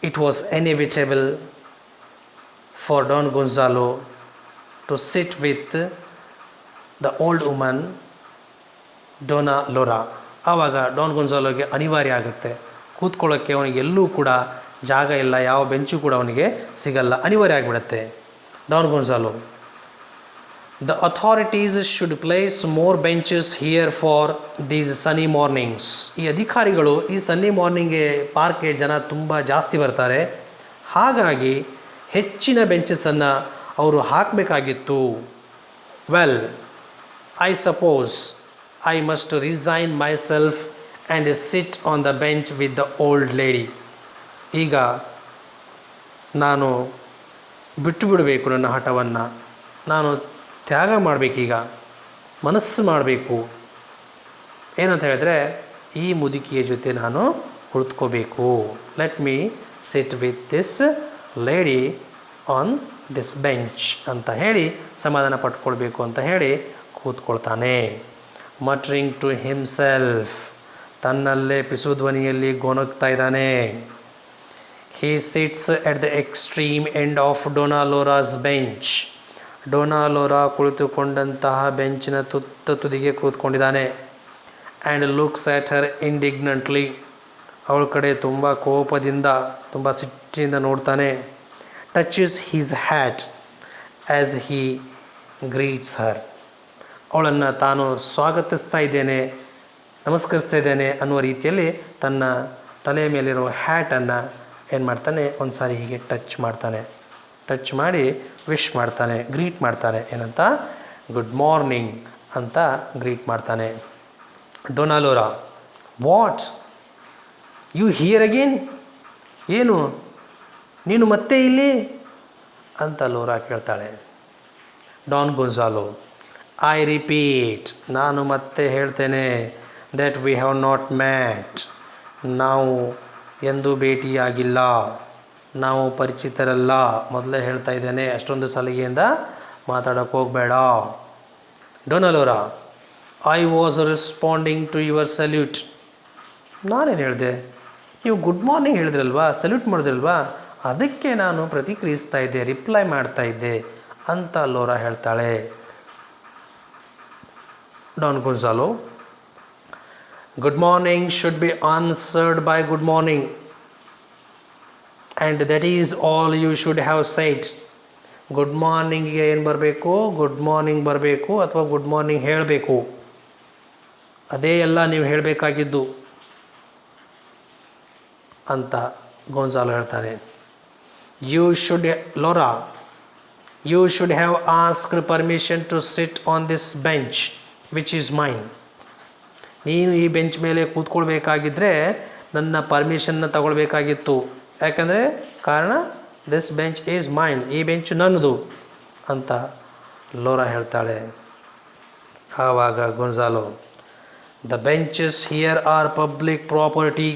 it was inevitable for Don Gonzalo to sit with the old woman Dona Laura. ಆವಾಗ ಡಾನ್ ಗೊಂಜಾಲೋಗೆ ಅನಿವಾರ್ಯ ಆಗುತ್ತೆ ಕೂತ್ಕೊಳ್ಳೋಕ್ಕೆ. ಅವನಿಗೆ ಎಲ್ಲೂ ಕೂಡ ಜಾಗ ಇಲ್ಲ, ಯಾವ ಬೆಂಚು ಕೂಡ ಅವನಿಗೆ ಸಿಗಲ್ಲ, ಅನಿವಾರ್ಯ ಆಗಿಬಿಡುತ್ತೆ. Don Gonzalo, the authorities should place more benches here for these Sunny mornings. ಈ ಅಧಿಕಾರಿಗಳು ಈ ಸನ್ನಿ ಮಾರ್ನಿಂಗ್ಗೆ ಪಾರ್ಕ್ಗೆ ಜನ ತುಂಬ ಜಾಸ್ತಿ ಬರ್ತಾರೆ, ಹಾಗಾಗಿ ಹೆಚ್ಚಿನ ಬೆಂಚಸನ್ನು ಅವರು ಹಾಕಬೇಕಾಗಿತ್ತು. Well, I suppose I must resign myself and sit on the bench with the old lady. ಈಗ ನಾನು ಬಿಟ್ಟು ಬಿಡಬೇಕು ನನ್ನ ಹಠವನ್ನು, ನಾನು ತ್ಯಾಗ ಮಾಡಬೇಕೀಗ, ಮನಸ್ಸು ಮಾಡಬೇಕು. ಏನಂತ ಹೇಳಿದ್ರೆ, ಈ ಮುದುಕಿಯ ಜೊತೆ ನಾನು ಕುಳಿತುಕೋಬೇಕು. Let me sit with this lady on this bench ಅಂತ ಹೇಳಿ ಸಮಾಧಾನ ಪಟ್ಕೊಳ್ಬೇಕು ಅಂತ ಹೇಳಿ ಕೂತ್ಕೊಳ್ತಾನೆ. ಮಟ್ರಿಂಗ್ ಟು ಹಿಮ್ಸೆಲ್ಫ್, ತನ್ನಲ್ಲೇ ಪಿಸು ಧ್ವನಿಯಲ್ಲಿ ಗೊಣಗ್ತಾ ಇದ್ದಾನೆ. He sits at the extreme end of Dona Laura's bench. Dona Laura ಕುಳಿತುಕೊಂಡಂತಹ ಬೆಂಚಿನ ತುದಿಗೆ ಕೂತ್ಕೊಂಡಿದ್ದಾನೆ. ಆ್ಯಂಡ್ ಲುಕ್ಸ್ ಆಟ್ ಹರ್ ಇಂಡಿಗ್ನೆಂಟ್ಲಿ, ಅವಳ ಕಡೆ ತುಂಬ ಕೋಪದಿಂದ, ತುಂಬ ಸಿಟ್ಟಿನಿಂದ ನೋಡ್ತಾನೆ. ಟಚಸ್ ಹೀಸ್ ಹ್ಯಾಟ್ ಆ್ಯಸ್ ಹೀ ಗ್ರೀಟ್ಸ್ ಹರ್, ಅವಳನ್ನು ತಾನು ಸ್ವಾಗತಿಸ್ತಾ ಇದ್ದೇನೆ, ನಮಸ್ಕರಿಸ್ತಾ ಇದ್ದೇನೆ ಅನ್ನುವ ರೀತಿಯಲ್ಲಿ ತನ್ನ ತಲೆಯ ಮೇಲಿರೋ ಹ್ಯಾಟನ್ನು ಏನು ಮಾಡ್ತಾನೆ, ಒಂದು ಸಾರಿ ಹೀಗೆ ಟಚ್ ಮಾಡ್ತಾನೆ. ಟಚ್ ಮಾಡಿ ವಿಶ್ ಮಾಡ್ತಾನೆ, ಗ್ರೀಟ್ ಮಾಡ್ತಾನೆ. ಏನಂತ? ಗುಡ್ ಮಾರ್ನಿಂಗ್ ಅಂತ ಗ್ರೀಟ್ ಮಾಡ್ತಾನೆ. Dona Laura, what you here again? ಏನು ನೀನು ಮತ್ತೆ ಇಲ್ಲಿ ಅಂತ ಲೋರಾ ಕೇಳ್ತಾಳೆ. ಡಾನ್ ಗೊಂಜಾಲೋ, ಐ ರಿಪೀಟ್, ನಾನು ಮತ್ತೆ ಹೇಳ್ತೇನೆ, that we have not mat, ನಾವು ಎಂದೂ ಭೇಟಿಯಾಗಿಲ್ಲ, ನಾವು ಪರಿಚಿತರಲ್ಲ. ಮೊದಲೇ ಹೇಳ್ತಾ ಇದ್ದೇನೆ, ಅಷ್ಟೊಂದು ಸಲಿಗೆಯಿಂದ ಮಾತಾಡೋಕ್ಕೆ ಹೋಗಬೇಡ. Dona Laura, I was responding to your salute. ನಾನೇನು ಹೇಳಿದೆ? ನೀವು ಗುಡ್ ಮಾರ್ನಿಂಗ್ ಹೇಳಿದ್ರಲ್ವಾ, ಸಲ್ಯೂಟ್ ಮಾಡಿದ್ರಲ್ವಾ, ಅದಕ್ಕೆ ನಾನು ಪ್ರತಿಕ್ರಿಯಿಸ್ತಾ ಇದ್ದೆ, ರಿಪ್ಲೈ ಮಾಡ್ತಾ ಇದ್ದೆ ಅಂತ ಲೋರಾ ಹೇಳ್ತಾಳೆ. Don Gonzalo, good morning should be answered by good morning and that is all you should have said. Good ಮಾರ್ನಿಂಗಿಗೆ ಏನು ಬರಬೇಕು? ಗುಡ್ ಮಾರ್ನಿಂಗ್ ಬರಬೇಕು ಅಥವಾ ಗುಡ್ ಮಾರ್ನಿಂಗ್ ಹೇಳಬೇಕು, ಅದೇ ಎಲ್ಲ ನೀವು ಹೇಳಬೇಕಾಗಿದ್ದು ಅಂತ ಗೊಂಜಾಲೋ ಹೇಳ್ತಾನೆ. You should Laura, you should have asked permission to sit on this bench which is mine. ನೀನು ಈ ಬೆಂಚ್ ಮೇಲೆ ಕೂತ್ಕೊಳ್ಬೇಕಾಗಿದ್ದರೆ ನನ್ನ ಪರ್ಮಿಷನ್ನ ತಗೊಳ್ಬೇಕಾಗಿತ್ತು. ಯಾಕಂದರೆ ಕಾರಣ, ದಿಸ್ ಬೆಂಚ್ ಈಸ್ ಮೈನ್, ಈ ಬೆಂಚು ನನ್ನದು ಅಂತ ಲೋರಾ ಹೇಳ್ತಾಳೆ. ಆವಾಗ Gonzalo, the benches here are public property.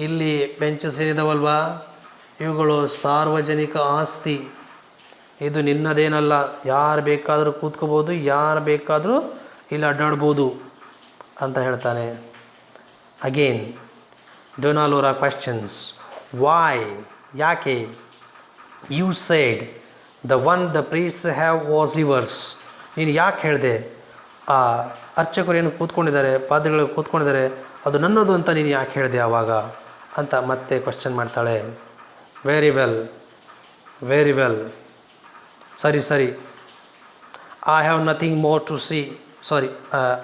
ಇಲ್ಲಿ ಬೆಂಚಸ್ ಏನಿದಾವಲ್ವಾ, ಇವುಗಳು ಸಾರ್ವಜನಿಕ ಆಸ್ತಿ, ಇದು ನಿನ್ನದೇನಲ್ಲ. ಯಾರು ಬೇಕಾದರೂ ಕೂತ್ಕೋಬೋದು, ಯಾರು ಬೇಕಾದರೂ ಇಲ್ಲಿ ಅಡ್ಡಾಡ್ಬೋದು ಅಂತ ಹೇಳ್ತಾನೆ. Again Dona Laura questions, why, ಯಾಕೆ? You said the one the priests have was yours. ನೀನು ಯಾಕೆ ಹೇಳಿದೆ ಆ ಅರ್ಚಕರು ಏನು ಕೂತ್ಕೊಂಡಿದ್ದಾರೆ, ಪಾದ್ರಿಗಳು ಕೂತ್ಕೊಂಡಿದ್ದಾರೆ, ಅದು ನನ್ನದು ಅಂತ ನೀನು ಯಾಕೆ ಹೇಳಿದೆ ಆವಾಗ ಅಂತ ಮತ್ತೆ ಕ್ವಶನ್ ಮಾಡ್ತಾಳೆ. ವೆರಿ ವೆಲ್, ವೆರಿ ವೆಲ್, ಸರಿ ಸರಿ. I have nothing more to see, sorry,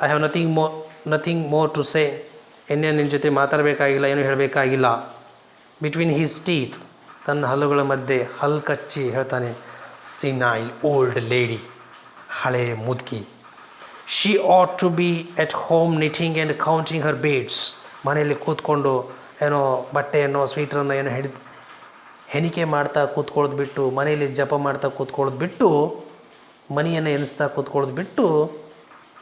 I have nothing more to say. ಇನ್ನೇನು ನಿನ್ನ ಜೊತೆ ಮಾತಾಡಬೇಕಾಗಿಲ್ಲ, ಏನೂ ಹೇಳಬೇಕಾಗಿಲ್ಲ. ಬಿಟ್ವೀನ್ ಹೀಸ್ ಟೀತ್, ತನ್ನ ಹಲ್ಲುಗಳ ಮಧ್ಯೆ ಹಲ್ಲು ಕಚ್ಚಿ ಹೇಳ್ತಾನೆ, ಸಿನೈಲ್ ಓಲ್ಡ್ ಲೇಡಿ, ಹಳೆ ಮುದುಕಿ. She ought to be at home knitting and counting her beads. ಮನೆಯಲ್ಲಿ ಕೂತ್ಕೊಂಡು ಏನೋ ಬಟ್ಟೆಯನ್ನು ಸ್ವೀಟ್ರನ್ನು ಏನೋ ಹೆಣಿಕೆ ಮಾಡ್ತಾ ಕೂತ್ಕೊಳ್ಳೋದು ಬಿಟ್ಟು, ಮನೆಯಲ್ಲಿ ಜಪ ಮಾಡ್ತಾ ಕೂತ್ಕೊಳ್ಳೋದು ಬಿಟ್ಟು, ಮನಿಯನ್ನು ಎನಿಸ್ತಾ ಕೂತ್ಕೊಳ್ಳೋದು ಬಿಟ್ಟು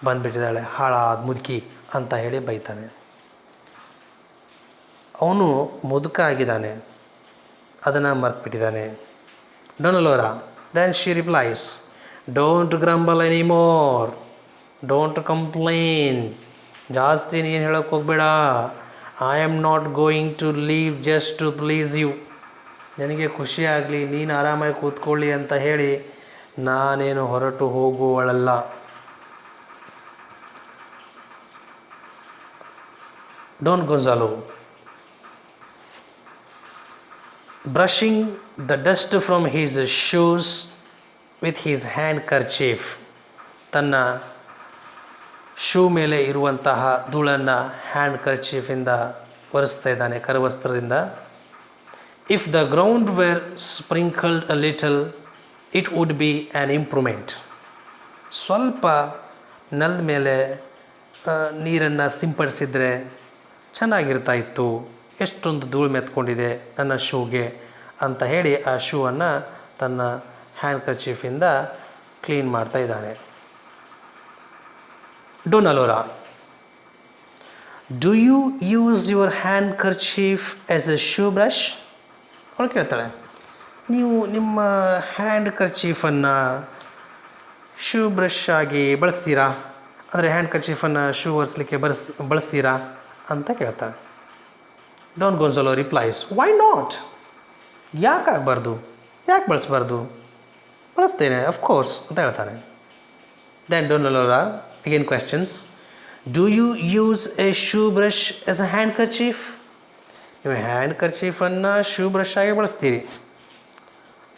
ಬಂದುಬಿಟ್ಟಿದ್ದಾಳೆ ಹಾಳಾದ ಮುದುಕಿ ಅಂತ ಹೇಳಿ ಬೈತಾನೆ. ಅವನು ಮುದುಕ ಆಗಿದ್ದಾನೆ, ಅದನ್ನು ಮರ್ತ್ಬಿಟ್ಟಿದ್ದಾನೆ. Dona Laura then she replies, don't grumble anymore, don't complain. ಜಾಸ್ತಿ ನೀನು ಹೇಳೋಕ್ಕೆ ಹೋಗಬೇಡ. I am not going to leave just to please you. ನನಗೆ ಖುಷಿಯಾಗಲಿ, ನೀನು ಆರಾಮಾಗಿ ಕೂತ್ಕೊಳ್ಳಿ ಅಂತ ಹೇಳಿ ನಾನೇನು ಹೊರಟು ಹೋಗುವಳಲ್ಲ. Don Gonzalo brushing the dust from his shoes with his handkerchief. ತನ್ನ ಶೂ ಮೇಲೆ ಇರುವಂತಹ ಧೂಳನ್ನು ಹ್ಯಾಂಡ್ ಕರ್ಚೀಫಿಂದ ಒರೆಸ್ತಾ ಇದ್ದಾನೆ, ಕರವಸ್ತ್ರದಿಂದ. If the ground were sprinkled a little it would be an improvement. ಸ್ವಲ್ಪ ನೆಲದ ಮೇಲೆ ನೀರನ್ನು ಸಿಂಪಡಿಸಿದರೆ ಚೆನ್ನಾಗಿರ್ತಾ ಇತ್ತು, ಎಷ್ಟೊಂದು ಧೂಳು ಮೆತ್ಕೊಂಡಿದೆ ನನ್ನ ಶೂಗೆ ಅಂತ ಹೇಳಿ ಆ ಶೂವನ್ನು ತನ್ನ ಹ್ಯಾಂಡ್ ಕರ್ಚೀಫಿಂದ ಕ್ಲೀನ್ ಮಾಡ್ತಾ ಇದ್ದಾನೆ. Dona Laura, do you use your handkerchief as a shoe brush? ಅವಳು ಕೇಳ್ತಾಳೆ, ನೀವು ನಿಮ್ಮ ಹ್ಯಾಂಡ್ ಕರ್ಚೀಫನ್ನು ಶೂ ಬ್ರಷ್ ಆಗಿ ಬಳಸ್ತೀರಾ? ಅಂದರೆ ಹ್ಯಾಂಡ್ ಕರ್ಚೀಫನ್ನು ಶೂ ಒರೆಸ್ಲಿಕ್ಕೆ ಬಳಸ್ತೀರಾ ಅಂತ ಕೇಳ್ತಾಳೆ. Don Gonzalo replies, why not? ಯಾಕೆ ಆಗಬಾರ್ದು, ಯಾಕೆ ಬಳಸಬಾರ್ದು? ಬಳಸ್ತೇನೆ ಅಫ್ಕೋರ್ಸ್ ಅಂತ ಹೇಳ್ತಾನೆ. Then Dona Laura again questions, do you use a shoe brush as a handkerchief? ನೀವು ಹ್ಯಾಂಡ್ ಕರ್ಚೀಫನ್ನು ಶೂ ಬ್ರಷ್ ಆಗಿ ಬಳಸ್ತೀರಿ,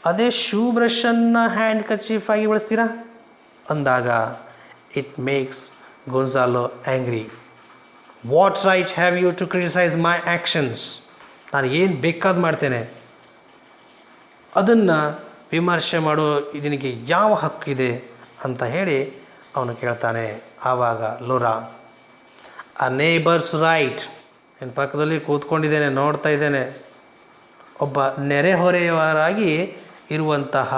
ಅದೇ ಶೂ ಬ್ರಷನ್ನು ಹ್ಯಾಂಡ್ ಕರ್ಚೀಫ್ ಆಗಿ ಬಳಸ್ತೀರಾ ಅಂದಾಗ it makes Gonzalo angry. What right have you to criticise my actions? ನಾನು ಏನು ಬೇಕಾದ ಮಾಡ್ತೇನೆ, ಅದನ್ನು ವಿಮರ್ಶೆ ಮಾಡೋ ನಿನಗೆ ಯಾವ ಹಕ್ಕಿದೆ ಅಂತ ಹೇಳಿ ಅವನು ಕೇಳ್ತಾನೆ. ಆವಾಗ ಲೋರಾ, ಅ ನೇಬರ್ಸ್ ರೈಟ್, ನನ್ನ ಪಕ್ಕದಲ್ಲಿ ಕೂತ್ಕೊಂಡಿದ್ದೇನೆ, ನೋಡ್ತಾ ಇದ್ದೇನೆ, ಒಬ್ಬ ನೆರೆಹೊರೆಯವರಾಗಿ ಇರುವಂತಹ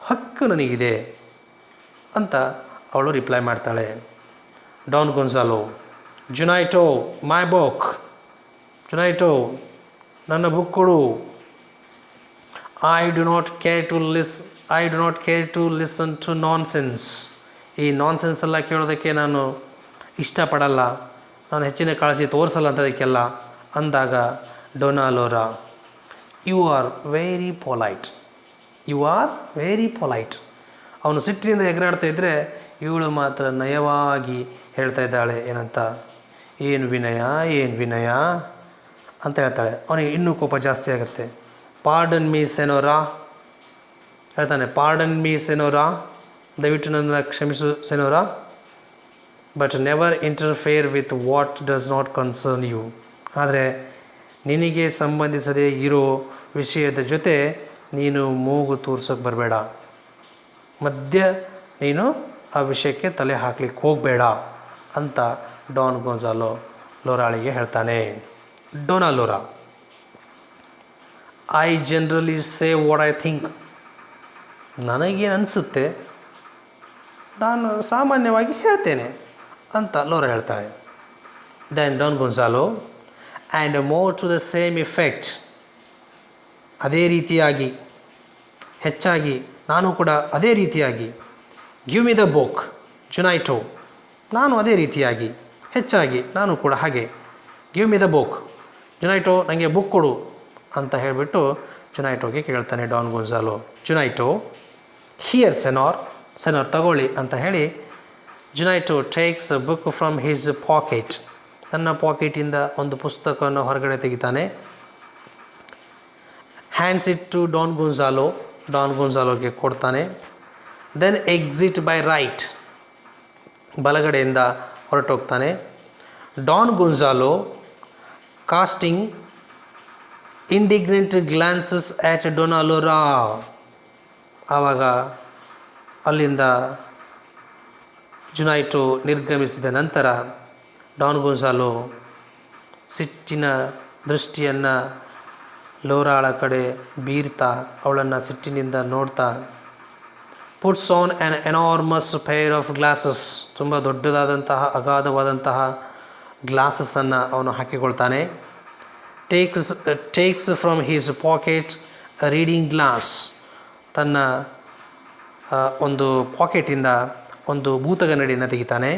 ಹಕ್ಕು ನನಗಿದೆ ಅಂತ ಅವಳು ರಿಪ್ಲೈ ಮಾಡ್ತಾಳೆ. ಡಾನ್ ಗೊನ್ಜಾಲೋ, ಜುನೈಟೋ ಮೈ ಬುಕ್, ಜುನೈಟೋ ನನ್ನ ಬುಕ್ ಕೊಡು. I do not care to listen to nonsense. ಈ ನಾನ್ಸೆನ್ಸ್ ಎಲ್ಲ ಕೇಳೋದಕ್ಕೆ ನಾನು ಇಷ್ಟಪಡಲ್ಲ, ನಾನು ಹೆಚ್ಚಿನ ಕಾಳಜಿ ತೋರಿಸಲ್ಲ ಅಂತದಕ್ಕೆಲ್ಲ ಅಂದಾಗ Dona Laura, you are very polite, you are very polite. ಅವನು ಸಿಟ್ಟಿನಿಂದ ಎಗರಾಡ್ತಾ ಇದ್ದರೆ ಇವಳು ಮಾತ್ರ ನಯವಾಗಿ ಹೇಳ್ತಾ ಇದ್ದಾಳೆ, ಏನಂತ, ಏನು ವಿನಯ, ಏನು ವಿನಯ ಅಂತ ಹೇಳ್ತಾಳೆ. ಅವನಿಗೆ ಇನ್ನೂ ಕೋಪ ಜಾಸ್ತಿ ಆಗುತ್ತೆ. ಪಾರ್ಡನ್ ಮೀ ಸೆನೋರಾ ಹೇಳ್ತಾನೆ, ಪಾರ್ಡನ್ ಮೀ ಸೆನೋರಾ, ದಯವಿಟ್ಟು ನನ್ನ ಕ್ಷಮಿಸು senora, but never interfere with what does not concern you. ಆದರೆ ನಿನಗೆ ಸಂಬಂಧಿಸದೇ ಇರೋ ವಿಷಯದ ಜೊತೆ ನೀನು ಮೂಗು ತೂರ್ಸೋಕ್ಕೆ ಬರಬೇಡ, ಮಧ್ಯ ನೀನು ಆ ವಿಷಯಕ್ಕೆ ತಲೆ ಹಾಕ್ಲಿಕ್ಕೆ ಹೋಗಬೇಡ ಅಂತ ಡಾನ್ ಗೊನ್ಜಾಲೋ ಲೋರಾಳಿಗೆ ಹೇಳ್ತಾನೆ. Dona Laura, I generally say what I think. ನನಗೇನು ಅನಿಸುತ್ತೆ ನಾನು ಸಾಮಾನ್ಯವಾಗಿ ಹೇಳ್ತೇನೆ ಅಂತ ಲೋರಾ ಹೇಳ್ತಾಳೆ. Then Don Gonzalo, and more to the same effect, ಅದೇ ರೀತಿಯಾಗಿ ಹೆಚ್ಚಾಗಿ ನಾನು ಕೂಡ ಅದೇ ರೀತಿಯಾಗಿ, give me the book Juanito, ನಾನು ಅದೇ ರೀತಿಯಾಗಿ ಹೆಚ್ಚಾಗಿ ನಾನು ಕೂಡ ಹಾಗೆ, give me the book Juanito, ನನಗೆ ಬುಕ್ ಕೊಡು ಅಂತ ಹೇಳಿಬಿಟ್ಟು ಜುನೈಟೋಗೆ ಕೇಳ್ತಾನೆ ಡಾನ್ ಗೊನ್ಜಾಲೋ. ಜುನೈಟೋ, ಹಿಯರ್ ಸೆನಾರ್, ಸೆನಾರ್ ತಗೊಳ್ಳಿ ಅಂತ ಹೇಳಿ Juanito takes a book from his pocket, ತನ್ನ ಪಾಕೆಟಿಂದ ಒಂದು ಪುಸ್ತಕವನ್ನು ಹೊರಗಡೆ ತೆಗಿತಾನೆ. Hands it to Don Gonzalo, Don ಗೊನ್ಜಾಲೋಗೆ ಕೊಡ್ತಾನೆ. ದೆನ್ ಎಕ್ಸಿಟ್ ಬೈ ರೈಟ್, ಬಲಗಡೆಯಿಂದ ಹೊರಟೋಗ್ತಾನೆ. Don Gonzalo casting indignant glances at Dona Laura. ಆವಾಗ ಅಲ್ಲಿಂದ ಜುನೈಟೋ ನಿರ್ಗಮಿಸಿದ ನಂತರ ಡಾನ್ ಗೊನ್ಸಾಲೋ ಸಿಟ್ಟಿನ ದೃಷ್ಟಿಯನ್ನು ಲೋರಾಳ ಕಡೆ ಬೀರ್ತಾ ಅವಳನ್ನು ಸಿಟ್ಟಿನಿಂದ ನೋಡ್ತಾ puts on an enormous pair of glasses, ತುಂಬ ದೊಡ್ಡದಾದಂತಹ ಅಗಾಧವಾದಂತಹ ಗ್ಲಾಸಸ್ಸನ್ನು ಅವನು ಹಾಕಿಕೊಳ್ತಾನೆ. Takes from his pocket reading glass, ತನ್ನ ಒಂದು ಪಾಕೆಟಿಂದ ಒಂದು ಭೂತಗನ್ನಡಿಯನ್ನು ತೆಗಿತಾನೆ.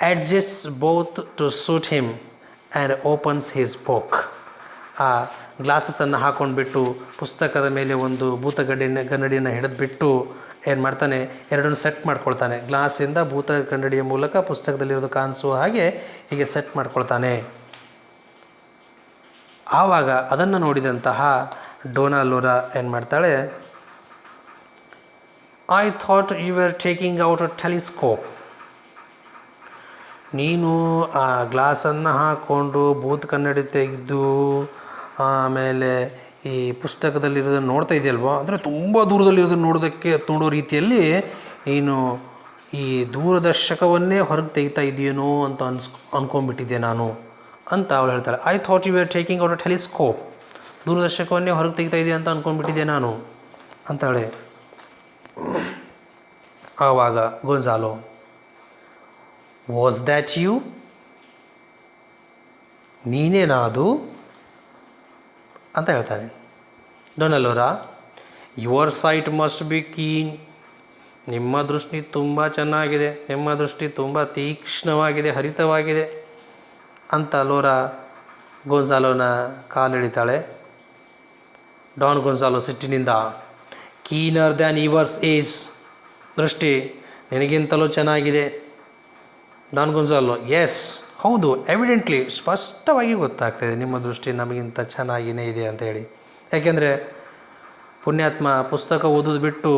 Adjusts both to suit him and opens his book. ಆ ಗ್ಲಾಸಸನ್ನು ಹಾಕ್ಕೊಂಡ್ಬಿಟ್ಟು ಪುಸ್ತಕದ ಮೇಲೆ ಒಂದು ಕನ್ನಡಿಯನ್ನು ಹಿಡಿದ್ಬಿಟ್ಟು ಏನು ಮಾಡ್ತಾನೆ, ಎರಡನ್ನು ಸೆಟ್ ಮಾಡ್ಕೊಳ್ತಾನೆ. ಗ್ಲಾಸಿಂದ ಭೂತ ಕನ್ನಡಿಯ ಮೂಲಕ ಪುಸ್ತಕದಲ್ಲಿರೋದು ಕಾಣಿಸುವ ಹಾಗೆ ಹೀಗೆ ಸೆಟ್ ಮಾಡ್ಕೊಳ್ತಾನೆ. ಆವಾಗ ಅದನ್ನು ನೋಡಿದಂತಹ ಡೊನಾಲೋರಾ ಏನು ಮಾಡ್ತಾಳೆ, I thought you are taking out a telescope. ನೀನು ಆ ಗ್ಲಾಸನ್ನು ಹಾಕ್ಕೊಂಡು ಭೂತ ಕನ್ನಡಿ ತೆಗೆದು ಆಮೇಲೆ ಈ ಪುಸ್ತಕದಲ್ಲಿರೋದನ್ನು ನೋಡ್ತಾ ಇದೆಯಲ್ವ, ಅಂದರೆ ತುಂಬ ದೂರದಲ್ಲಿರೋದನ್ನು ನೋಡೋ ರೀತಿಯಲ್ಲಿ ನೀನು ಈ ದೂರದರ್ಶಕವನ್ನೇ ಹೊರಗೆ ತೆಗಿತಾ ಇದೆಯೇನೋ ಅಂತ ಅಂದ್ಕೊಂಡ್ಬಿಟ್ಟಿದ್ದೆ ನಾನು ಅಂತ ಅವಳು ಹೇಳ್ತಾಳೆ. I thought you are taking out a telescope, ದೂರದರ್ಶಕವನ್ನೇ ಹೊರಗೆ ತೆಗಿತಾ ಇದೆಯಾ ಅಂತ ಅಂದ್ಕೊಂಡ್ಬಿಟ್ಟಿದ್ದೆ ನಾನು ಅಂತಾಳೆ. ಆವಾಗ ಗೊನ್ಸಾಲೋ, ವಾಸ್ ದ್ಯಾಟ್ ಯು, ನೀನೇನಾ ಅದು ಅಂತ ಹೇಳ್ತಾನೆ. Dona Laura, your sight must be keen, ನಿಮ್ಮ ದೃಷ್ಟಿ ತುಂಬ ಚೆನ್ನಾಗಿದೆ, ನಿಮ್ಮ ದೃಷ್ಟಿ ತುಂಬ ತೀಕ್ಷ್ಣವಾಗಿದೆ, ಹರಿತವಾಗಿದೆ ಅಂತ ಲೋರಾ ಗೊನ್ಸಾಲೋನ ಕಾಲೆಳಿತಾಳೆ. ಡಾನ್ ಗೊನ್ಸಾಲೋ ಸಿಟ್ಟಿನಿಂದ, ಕೀನರ್ ದ್ಯಾನ್ ಯುವರ್ಸ್ ಈಸ್, ದೃಷ್ಟಿ ನಿನಗಿಂತಲೂ ಚೆನ್ನಾಗಿದೆ. ಡಾನ್ ಗೊನ್ಸಾಲೋ, ಎಸ್, ಹೌದು, ಎವಿಡೆಂಟ್ಲಿ, ಸ್ಪಷ್ಟವಾಗಿ ಗೊತ್ತಾಗ್ತಾಯಿದೆ ನಿಮ್ಮ ದೃಷ್ಟಿ ನಮಗಿಂತ ಚೆನ್ನಾಗಿಯೇ ಇದೆ ಅಂತ ಹೇಳಿ. ಯಾಕೆಂದರೆ ಪುಣ್ಯಾತ್ಮ ಪುಸ್ತಕ ಓದೋದು ಬಿಟ್ಟು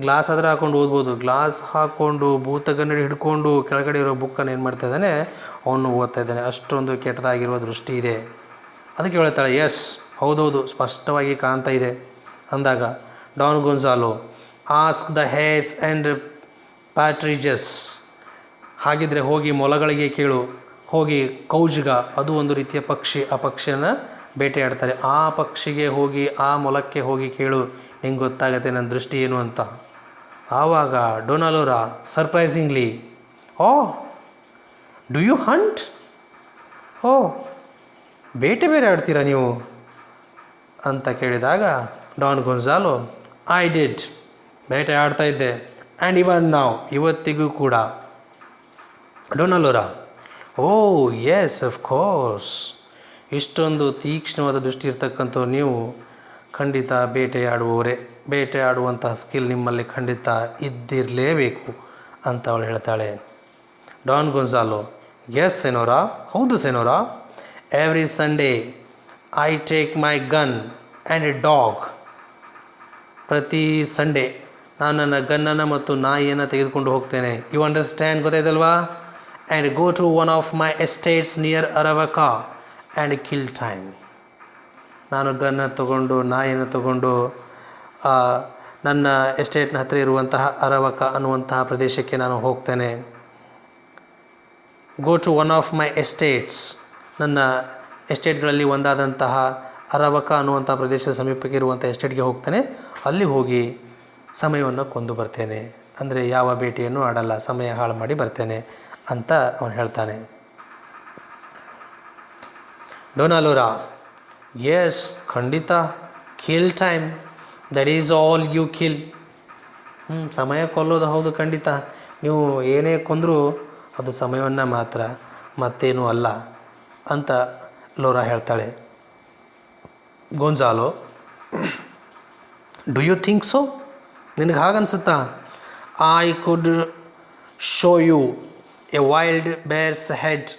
ಗ್ಲಾಸ್ ಆದರೆ ಹಾಕ್ಕೊಂಡು ಓದ್ಬೋದು, ಗ್ಲಾಸ್ ಹಾಕ್ಕೊಂಡು ಭೂತಗನ್ನಡಿ ಹಿಡ್ಕೊಂಡು ಕೆಳಗಡೆ ಇರೋ ಬುಕ್ಕನ್ನು ಏನು ಮಾಡ್ತಾ ಇದ್ದಾನೆ, ಅವನು ಓದ್ತಾ ಇದ್ದಾನೆ. ಅಷ್ಟೊಂದು ಕೆಟ್ಟದಾಗಿರುವ ದೃಷ್ಟಿ ಇದೆ. ಅದಕ್ಕೆ ಹೇಳ್ತಾಳೆ, ಎಸ್, ಹೌದೌದು, ಸ್ಪಷ್ಟವಾಗಿ ಕಾಣ್ತಾ ಇದೆ ಅಂದಾಗ Don Gonzalo, ask the hares and partridges, ಹಾಗಿದ್ರೆ ಹೋಗಿ ಮೊಲಗಳಿಗೆ ಕೇಳು, ಹೋಗಿ ಕೌಜುಗ, ಅದು ಒಂದು ರೀತಿಯ ಪಕ್ಷಿ, ಆ ಪಕ್ಷಿಯನ್ನು ಬೇಟೆಯಾಡ್ತಾರೆ, ಆ ಪಕ್ಷಿಗೆ ಹೋಗಿ, ಆ ಮೊಲಕ್ಕೆ ಹೋಗಿ ಕೇಳು, ನಿಂಗೆ ಗೊತ್ತಾಗತ್ತೆ ನನ್ನ ದೃಷ್ಟಿ ಏನು ಅಂತ. ಆವಾಗ Dona Laura surprisingly, oh do you hunt, ಓ ಬೇಟೆ ಬೇರೆ ಆಡ್ತೀರಾ ನೀವು ಅಂತ ಕೇಳಿದಾಗ ಡಾನ್ ಗೊನ್ಸಾಲೋ, ಐ ಡಿಡ್, ಬೇಟೆ ಆಡ್ತಾ ಇದ್ದೆ, ಆ್ಯಂಡ್ ಇವನ್ ನಾವು, ಇವತ್ತಿಗೂ ಕೂಡ. ಡೊನಾಲೋರಾ, ಓ ಎಸ್, ಆಫ್ ಕೋರ್ಸ್, ಇಷ್ಟೊಂದು ತೀಕ್ಷ್ಣವಾದ ದೃಷ್ಟಿ ಇರ್ತಕ್ಕಂಥ ನೀವು ಖಂಡಿತ ಬೇಟೆಯಾಡುವವರೇ, ಬೇಟೆಯಾಡುವಂತಹ ಸ್ಕಿಲ್ ನಿಮ್ಮಲ್ಲಿ ಖಂಡಿತ ಇದ್ದಿರಲೇಬೇಕು ಅಂತ ಅವಳು ಹೇಳ್ತಾಳೆ. ಡಾನ್ ಗೊನ್ಸಾಲೋ, ಎಸ್ ಸೆನೋರಾ, ಹೌದು senora, every Sunday I take my gun and a dog, ಪ್ರತಿ ಸಂಡೇ ನಾನು ನನ್ನ ಗನ್ನನ್ನು ಮತ್ತು ನಾಯಿಯನ್ನು ತೆಗೆದುಕೊಂಡು ಹೋಗ್ತೇನೆ. ಯು ಅಂಡರ್ಸ್ಟ್ಯಾಂಡ್, ಗೊತ್ತಾಯ್ತಲ್ವಾ? And go to one of my estates near Aravaca and kill time. ನಾನು ಗನ್ನ ತಗೊಂಡು ನಾಯಿಯನ್ನು ತಗೊಂಡು ನನ್ನ ಎಸ್ಟೇಟ್ನ ಹತ್ತಿರ ಇರುವಂತಹ ಅರವಕ ಅನ್ನುವಂತಹ ಪ್ರದೇಶಕ್ಕೆ ನಾನು ಹೋಗ್ತೇನೆ. Go to one of my estates, ನನ್ನ ಎಸ್ಟೇಟ್ಗಳಲ್ಲಿ ಒಂದಾದಂತಹ ಅರವಕ ಅನ್ನುವಂಥ ಪ್ರದೇಶದ ಸಮೀಪಕ್ಕೆ ಇರುವಂಥ ಎಸ್ಟೇಟ್ಗೆ ಹೋಗ್ತೇನೆ. ಅಲ್ಲಿ ಹೋಗಿ ಸಮಯವನ್ನು ಕೊಂದು ಬರ್ತೇನೆ, ಅಂದರೆ ಯಾವ ಭೇಟಿಯನ್ನು ಆಡಲ್ಲ, ಸಮಯ ಹಾಳು ಮಾಡಿ ಬರ್ತೇನೆ ಅಂತ ಅವನು ಹೇಳ್ತಾನೆ. ಡೊನಾಲೋರಾ, ಎಸ್ ಖಂಡಿತ, kill time, that is all you kill. ಸಮಯ ಕೊಲ್ಲೋದು ಹೌದು ಖಂಡಿತ, ನೀವು ಏನೇ ಕೊಂದರೂ ಅದು ಸಮಯವನ್ನು ಮಾತ್ರ, ಮತ್ತೇನೂ ಅಲ್ಲ ಅಂತ ಲೋರಾ ಹೇಳ್ತಾಳೆ. Gonzalo, do you think so, ನಿನಗೆ ಹಾಗನ್ಸುತ್ತಾ? I could show you a wild bear's head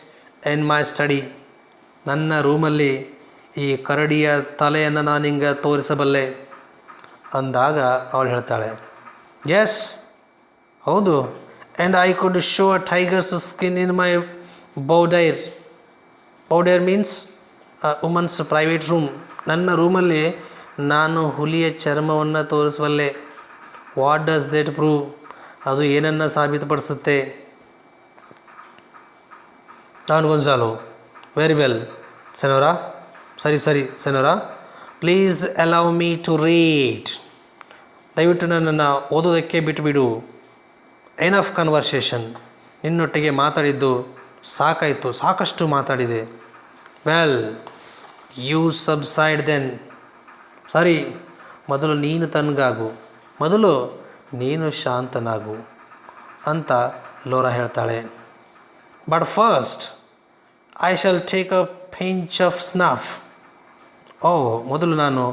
in my study, ನನ್ನ ರೂಮಲ್ಲಿ ಈ ಕರಡಿಯ ತಲೆಯನ್ನು ನಾನು ಹಿಂಗೆ ತೋರಿಸಬಲ್ಲೆ ಅಂದಾಗ ಅವಳು ಹೇಳ್ತಾಳೆ, ಎಸ್ ಹೌದು, and I could show a tiger's skin in my boudoir. Boudoir means woman's private room, ನನ್ನ ರೂಮಲ್ಲಿ ನಾನು ಹುಲಿಯ ಚರ್ಮವನ್ನು ತೋರಿಸುವಲ್ಲೆ. What does that prove? ಅದು ಏನನ್ನು ಸಾಬೀತುಪಡಿಸುತ್ತೆ? Don Gonzalo, very well senora, ಸರಿ senora, please allow me to read. ದಯವಿಟ್ಟು ನನ್ನನ್ನು ಓದೋದಕ್ಕೆ ಬಿಟ್ಟುಬಿಡು. ಎನಫ್ ಕನ್ವರ್ಸೇಷನ್, ನಿನ್ನೊಟ್ಟಿಗೆ ಮಾತಾಡಿದ್ದು ಸಾಕಾಯಿತು, ಸಾಕಷ್ಟು ಮಾತಾಡಿದೆ. Well, you subside then. ಸರಿ, ಮೊದಲು ನೀನು ತಣ್ಣಗಾಗು, ಮೊದಲು ನೀನು ಶಾಂತನಾಗು ಅಂತ ಲೋರಾ ಹೇಳ್ತಾಳೆ. But first I shall take a pinch of snuff. ಮೊದಲು ನಾನು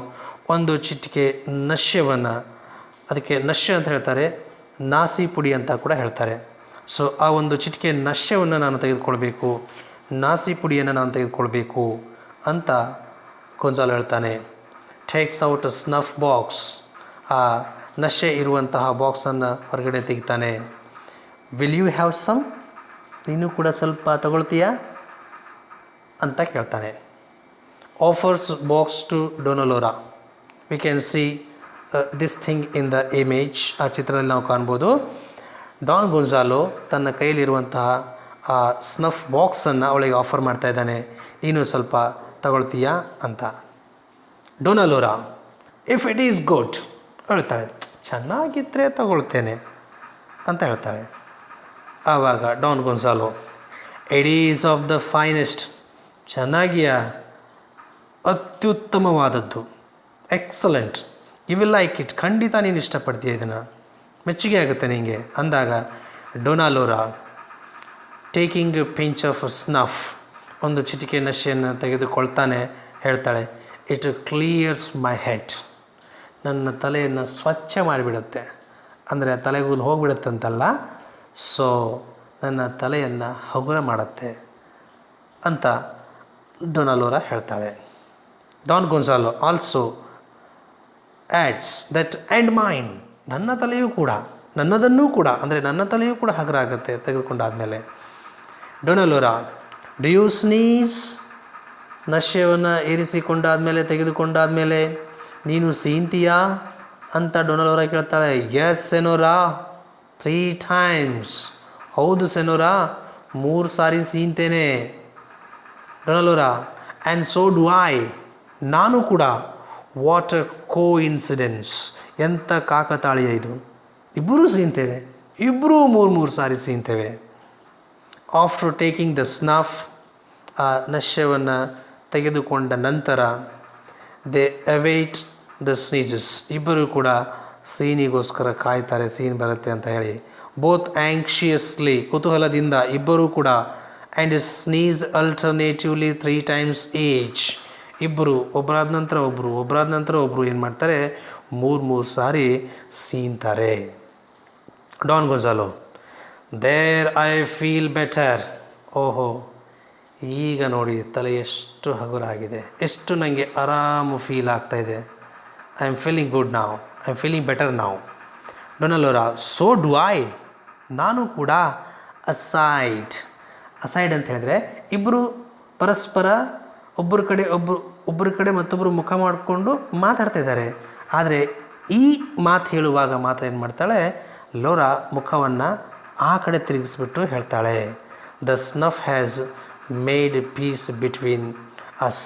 ಒಂದು ಚಿಟಿಕೆ ನಶ್ಯವನ್ನು, ಅದಕ್ಕೆ ನಶ್ಯ ಅಂತ ಹೇಳ್ತಾರೆ, ನಾಸಿ ಪುಡಿ ಅಂತ ಕೂಡ ಹೇಳ್ತಾರೆ. ಸೊ ಆ ಒಂದು ಚಿಟಿಕೆ ನಶ್ಯವನ್ನು ನಾನು ತೆಗೆದುಕೊಳ್ಬೇಕು, ನಾಸಿ ಪುಡಿಯನ್ನು ನಾನು ತೆಗೆದುಕೊಳ್ಬೇಕು ಅಂತ ಗೊಂಜಾಲೋ ಹೇಳ್ತಾನೆ. Takes out a snuff box, ಆ ನಶೆ ಇರುವಂತಹ ಬಾಕ್ಸನ್ನು ಹೊರಗಡೆ ತೆಗಿತಾನೆ. Will you have some? ನೀನು ಕೂಡ ಸ್ವಲ್ಪ ತಗೊಳ್ತೀಯಾ ಅಂತ ಕೇಳ್ತಾನೆ. Offers box to Dona Laura. We can see this thing in the image. ಆ ಚಿತ್ರದಲ್ಲಿ ನಾವು ಕಾಣ್ಬೋದು. ಡಾನ್ ಗೊಂಜಾಲೋ ತನ್ನ ಕೈಯಲ್ಲಿರುವಂತಹ ಆ ಸ್ನಫ್ ಬಾಕ್ಸನ್ನು ಅವಳಿಗೆ ಆಫರ್ ಮಾಡ್ತಾ ಇದ್ದಾನೆ. ನೀನು ಸ್ವಲ್ಪ ತಗೊಳ್ತೀಯಾ ಅಂತ. Dona Laura, if it is good ಹೇಳ್ತಾಳೆ, ಚೆನ್ನಾಗಿದ್ದರೆ ತಗೊಳ್ತೇನೆ ಅಂತ ಹೇಳ್ತಾಳೆ. ಆವಾಗ Don Gonzalo, it is of the finest, ಚೆನ್ನಾಗಿಯಾ, ಅತ್ಯುತ್ತಮವಾದದ್ದು, excellent, you will like it, ಖಂಡಿತ ನೀನು ಇಷ್ಟಪಡ್ತೀಯ, ಇದನ್ನು ಮೆಚ್ಚುಗೆ ಆಗುತ್ತೆ ನಿನಗೆ ಅಂದಾಗ Dona Laura taking a pinch of snuff, ಒಂದು ಚಿಟಿಕೆ ನಶೆಯನ್ನು ತೆಗೆದುಕೊಳ್ತಾನೆ. ಹೇಳ್ತಾಳೆ, ಇಟ್ ಕ್ಲಿಯರ್ಸ್ ಮೈ ಹೆಡ್, ನನ್ನ ತಲೆಯನ್ನು ಸ್ವಚ್ಛ ಮಾಡಿಬಿಡುತ್ತೆ, ಅಂದರೆ ತಲೆಗೂದಲು ಹೋಗಿಬಿಡುತ್ತೆ ಅಂತಲ್ಲ, ಸೊ ನನ್ನ ತಲೆಯನ್ನು ಹಗುರ ಮಾಡುತ್ತೆ ಅಂತ ಡೊನಾಲೋರಾ ಹೇಳ್ತಾಳೆ. Don Gonzalo also ads that and mind, ನನ್ನ ತಲೆಯೂ ಕೂಡ, ನನ್ನದನ್ನೂ ಕೂಡ, ಅಂದರೆ ನನ್ನ ತಲೆಯೂ ಕೂಡ ಹಗುರ ಆಗುತ್ತೆ ತೆಗೆದುಕೊಂಡಾದಮೇಲೆ. Dona Laura, do you sneeze? ನಶ್ಯವನ್ನು ಏರಿಸಿಕೊಂಡಾದಮೇಲೆ, ತೆಗೆದುಕೊಂಡಾದಮೇಲೆ ನೀನು ಸೀಂತೀಯಾ ಅಂತ ಡೊನಾಲೋರಾ ಕೇಳ್ತಾಳೆ. Yes senora, 3 times. ಹೌದು ಸೆನೋರಾ, 3 ಸಾರಿ ಸೀಂತೇನೆ. Dona Laura, and so do I, ನಾನು ಕೂಡ. ವಾಟ್ ಅ ಕೋ ಇನ್ಸಿಡೆನ್ಸ್, ಎಂಥ ಕಾಕತಾಳೀಯ ಇದು, ಇಬ್ಬರೂ ಸೀಂತೇವೆ, ಇಬ್ಬರೂ 3 ಸಾರಿ ಸೀಂತೇವೆ. ಆಫ್ಟರ್ ಟೇಕಿಂಗ್ ದ ಸ್ನಫ್, ಆ ನಶ್ಯವನ್ನು ತೆಗೆದುಕೊಂಡ ನಂತರ, ದೇ ಅವೈಟ್ ದ ಸ್ನೀಜಸ್, ಇಬ್ಬರು ಕೂಡ ಸೀನಿಗೋಸ್ಕರ ಕಾಯ್ತಾರೆ, ಸೀನ್ ಬರುತ್ತೆ ಅಂತ ಹೇಳಿ. ಬೋತ್ ಆ್ಯಂಕ್ಷಿಯಸ್ಲಿ, ಕುತೂಹಲದಿಂದ ಇಬ್ಬರೂ ಕೂಡ. ಆ್ಯಂಡ್ ಸ್ನೀಸ್ ಅಲ್ಟರ್ನೇಟಿವ್ಲಿ 3 times ಈಚ್, ಇಬ್ಬರು ಒಬ್ಬರಾದ ನಂತರ ಒಬ್ಬರು, ಒಬ್ಬರಾದ ನಂತರ ಒಬ್ಬರು ಏನು ಮಾಡ್ತಾರೆ, 3 ಸಾರಿ ಸೀನ್ತಾರೆ. Don Gonzalo, there I feel better. ಓಹೋ, ಈಗ ನೋಡಿ ತಲೆ ಎಷ್ಟು ಹಗುರ ಆಗಿದೆ, ಎಷ್ಟು ನನಗೆ ಆರಾಮು ಫೀಲ್ ಆಗ್ತಾಯಿದೆ. ಐ ಆಮ್ ಫೀಲಿಂಗ್ ಗುಡ್ ನಾವ್, ಐ ಆಮ್ ಫೀಲಿಂಗ್ ಬೆಟರ್ ನಾವ್. ಡೊನಾಲೋರಾ, ಸೋ ಡು ಐ, ನಾನು ಕೂಡ. ಅಸೈಡ್, ಅಸೈಡ್ ಅಂತ ಹೇಳಿದ್ರೆ ಇಬ್ಬರು ಪರಸ್ಪರ ಒಬ್ಬರ ಕಡೆ ಮತ್ತೊಬ್ಬರು ಮುಖ ಮಾಡಿಕೊಂಡು ಮಾತಾಡ್ತಾ ಇದ್ದಾರೆ. ಆದರೆ ಈ ಮಾತು ಹೇಳುವಾಗ ಮಾತ್ರ ಏನು ಮಾಡ್ತಾಳೆ, ಲೋರಾ ಮುಖವನ್ನು ಆ ಕಡೆ ತಿರುಗಿಸ್ಬಿಟ್ಟು ಹೇಳ್ತಾಳೆ, the snuff has made peace between us.